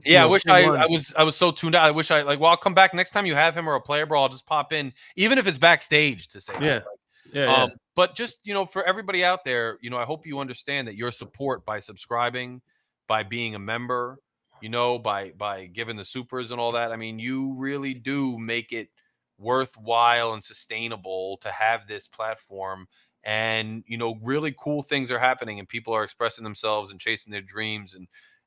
Yeah, I wish I was so tuned out. I wish well, I'll come back next time you have him or a player, bro. I'll just pop in, even if it's backstage to say, yeah. That. Yeah. But just, for everybody out there, I hope you understand that your support by subscribing, by being a member, by giving the supers and all that. I mean, you really do make it worthwhile and sustainable to have this platform. And, really cool things are happening and people are expressing themselves and chasing their dreams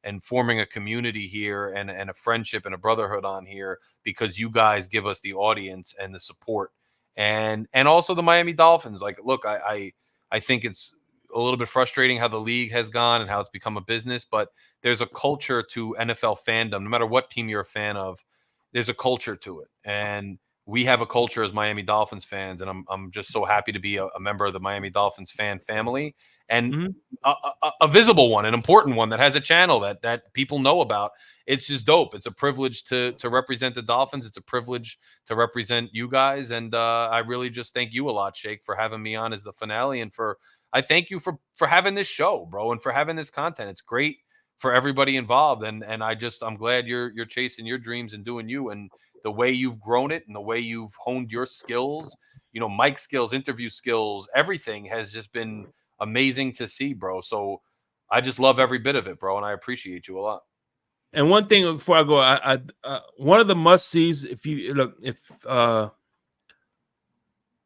and forming a community here and a friendship and a brotherhood on here because you guys give us the audience and the support. And also the Miami Dolphins. Like, look, I think it's a little bit frustrating how the league has gone and how it's become a business, but there's a culture to NFL fandom. No matter what team you're a fan of, there's a culture to it. And we have a culture as Miami Dolphins fans, and I'm just so happy to be a member of the Miami Dolphins fan family, and a visible one, an important one that has a channel that people know about. It's just dope. It's a privilege to represent the Dolphins. It's a privilege to represent you guys, and I really just thank you a lot, Shake, for having me on as the finale, and I thank you for having this show, bro, and for having this content. It's great for everybody involved, and I'm glad you're chasing your dreams and doing you, and the way you've grown it and the way you've honed your skills, mic skills, interview skills, everything has just been amazing to see, bro. So I just love every bit of it, bro, and I appreciate you a lot. And one thing before I go, I one of the must sees, if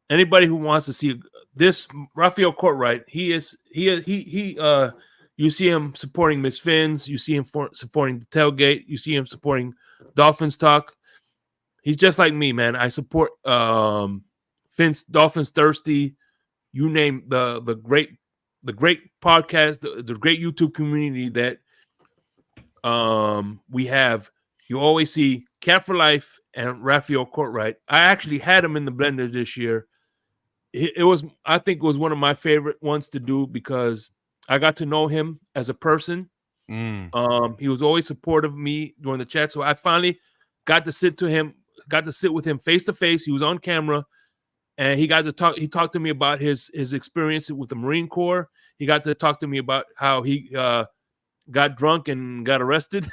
anybody who wants to see this, Raphael Courtwright, he you see him supporting Miss Finn's, you see him supporting the Tailgate, you see him supporting Dolphins Talk. He's just like me, man. I support Finn's Dolphins Thirsty. You name the great podcast, the great YouTube community that we have. You always see Cat for Life and Raphael Courtwright. I actually had him in the blender this year. I think it was one of my favorite ones to do because I got to know him as a person. He was always supportive of me during the chat. So I finally got to sit with him face to face. He was on camera, and he got to talk. He talked to me about his experience with the Marine Corps. He got to talk to me about how he got drunk and got arrested.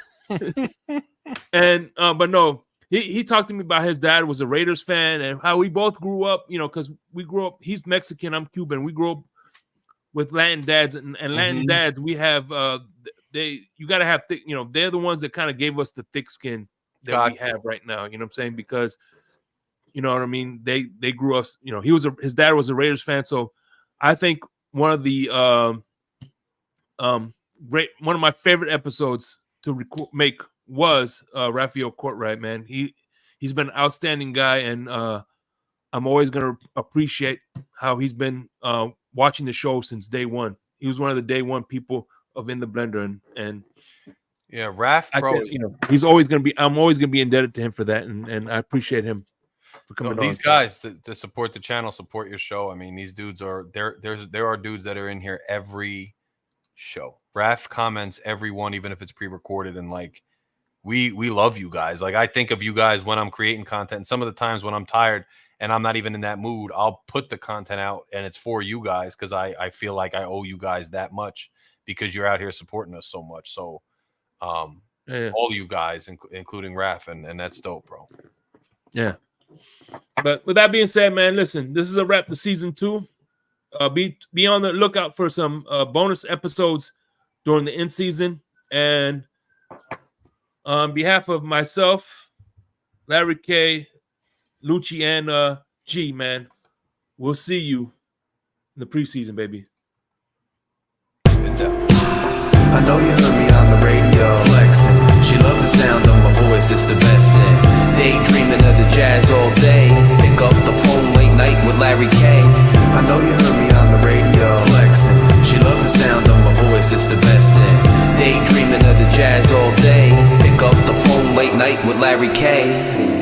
And but no, he talked to me about his dad was a Raiders fan and how we both grew up. Because we grew up. He's Mexican, I'm Cuban. We grew up with Latin dads, and Latin dads. We have you got to have thick. They're the ones that kind of gave us the thick skin that we have right now. You know what I'm saying? Because you know what I mean. They grew up. His dad was a Raiders fan, so I think one of the one of my favorite episodes to make was Raphael Courtwright. Man, he's been an outstanding guy, and I'm always gonna appreciate how he's been watching the show since day one. He was one of the day one people of In the Blender, and yeah, Raph, bro, he's always gonna be. I'm always gonna be indebted to him for that, and I appreciate him for coming on. These guys to support the channel, support your show. I mean, these dudes are there are dudes that are in here every show. Raph comments every one, even if it's pre-recorded, and like we love you guys. Like I think of you guys when I'm creating content. And some of the times when I'm tired and I'm not even in that mood, I'll put the content out and it's for you guys because I feel like I owe you guys that much because you're out here supporting us so much. So all you guys, including Raph, and that's dope, bro. Yeah. But with that being said, man, listen, this is a wrap to season 2. Be on the lookout for some bonus episodes during the end season. And on behalf of myself, Larry K, Lucci, and G, man, we'll see you in the preseason, baby. I know you heard me on the radio flexing. She loved the sound of my voice, it's the best thing. Daydreaming of the jazz all day. Pick up the phone late night with Larry K. I know you heard me on the radio flexing. She loved the sound of my voice, it's the best thing. Daydreaming of the jazz all day. Pick up the phone late night with Larry K.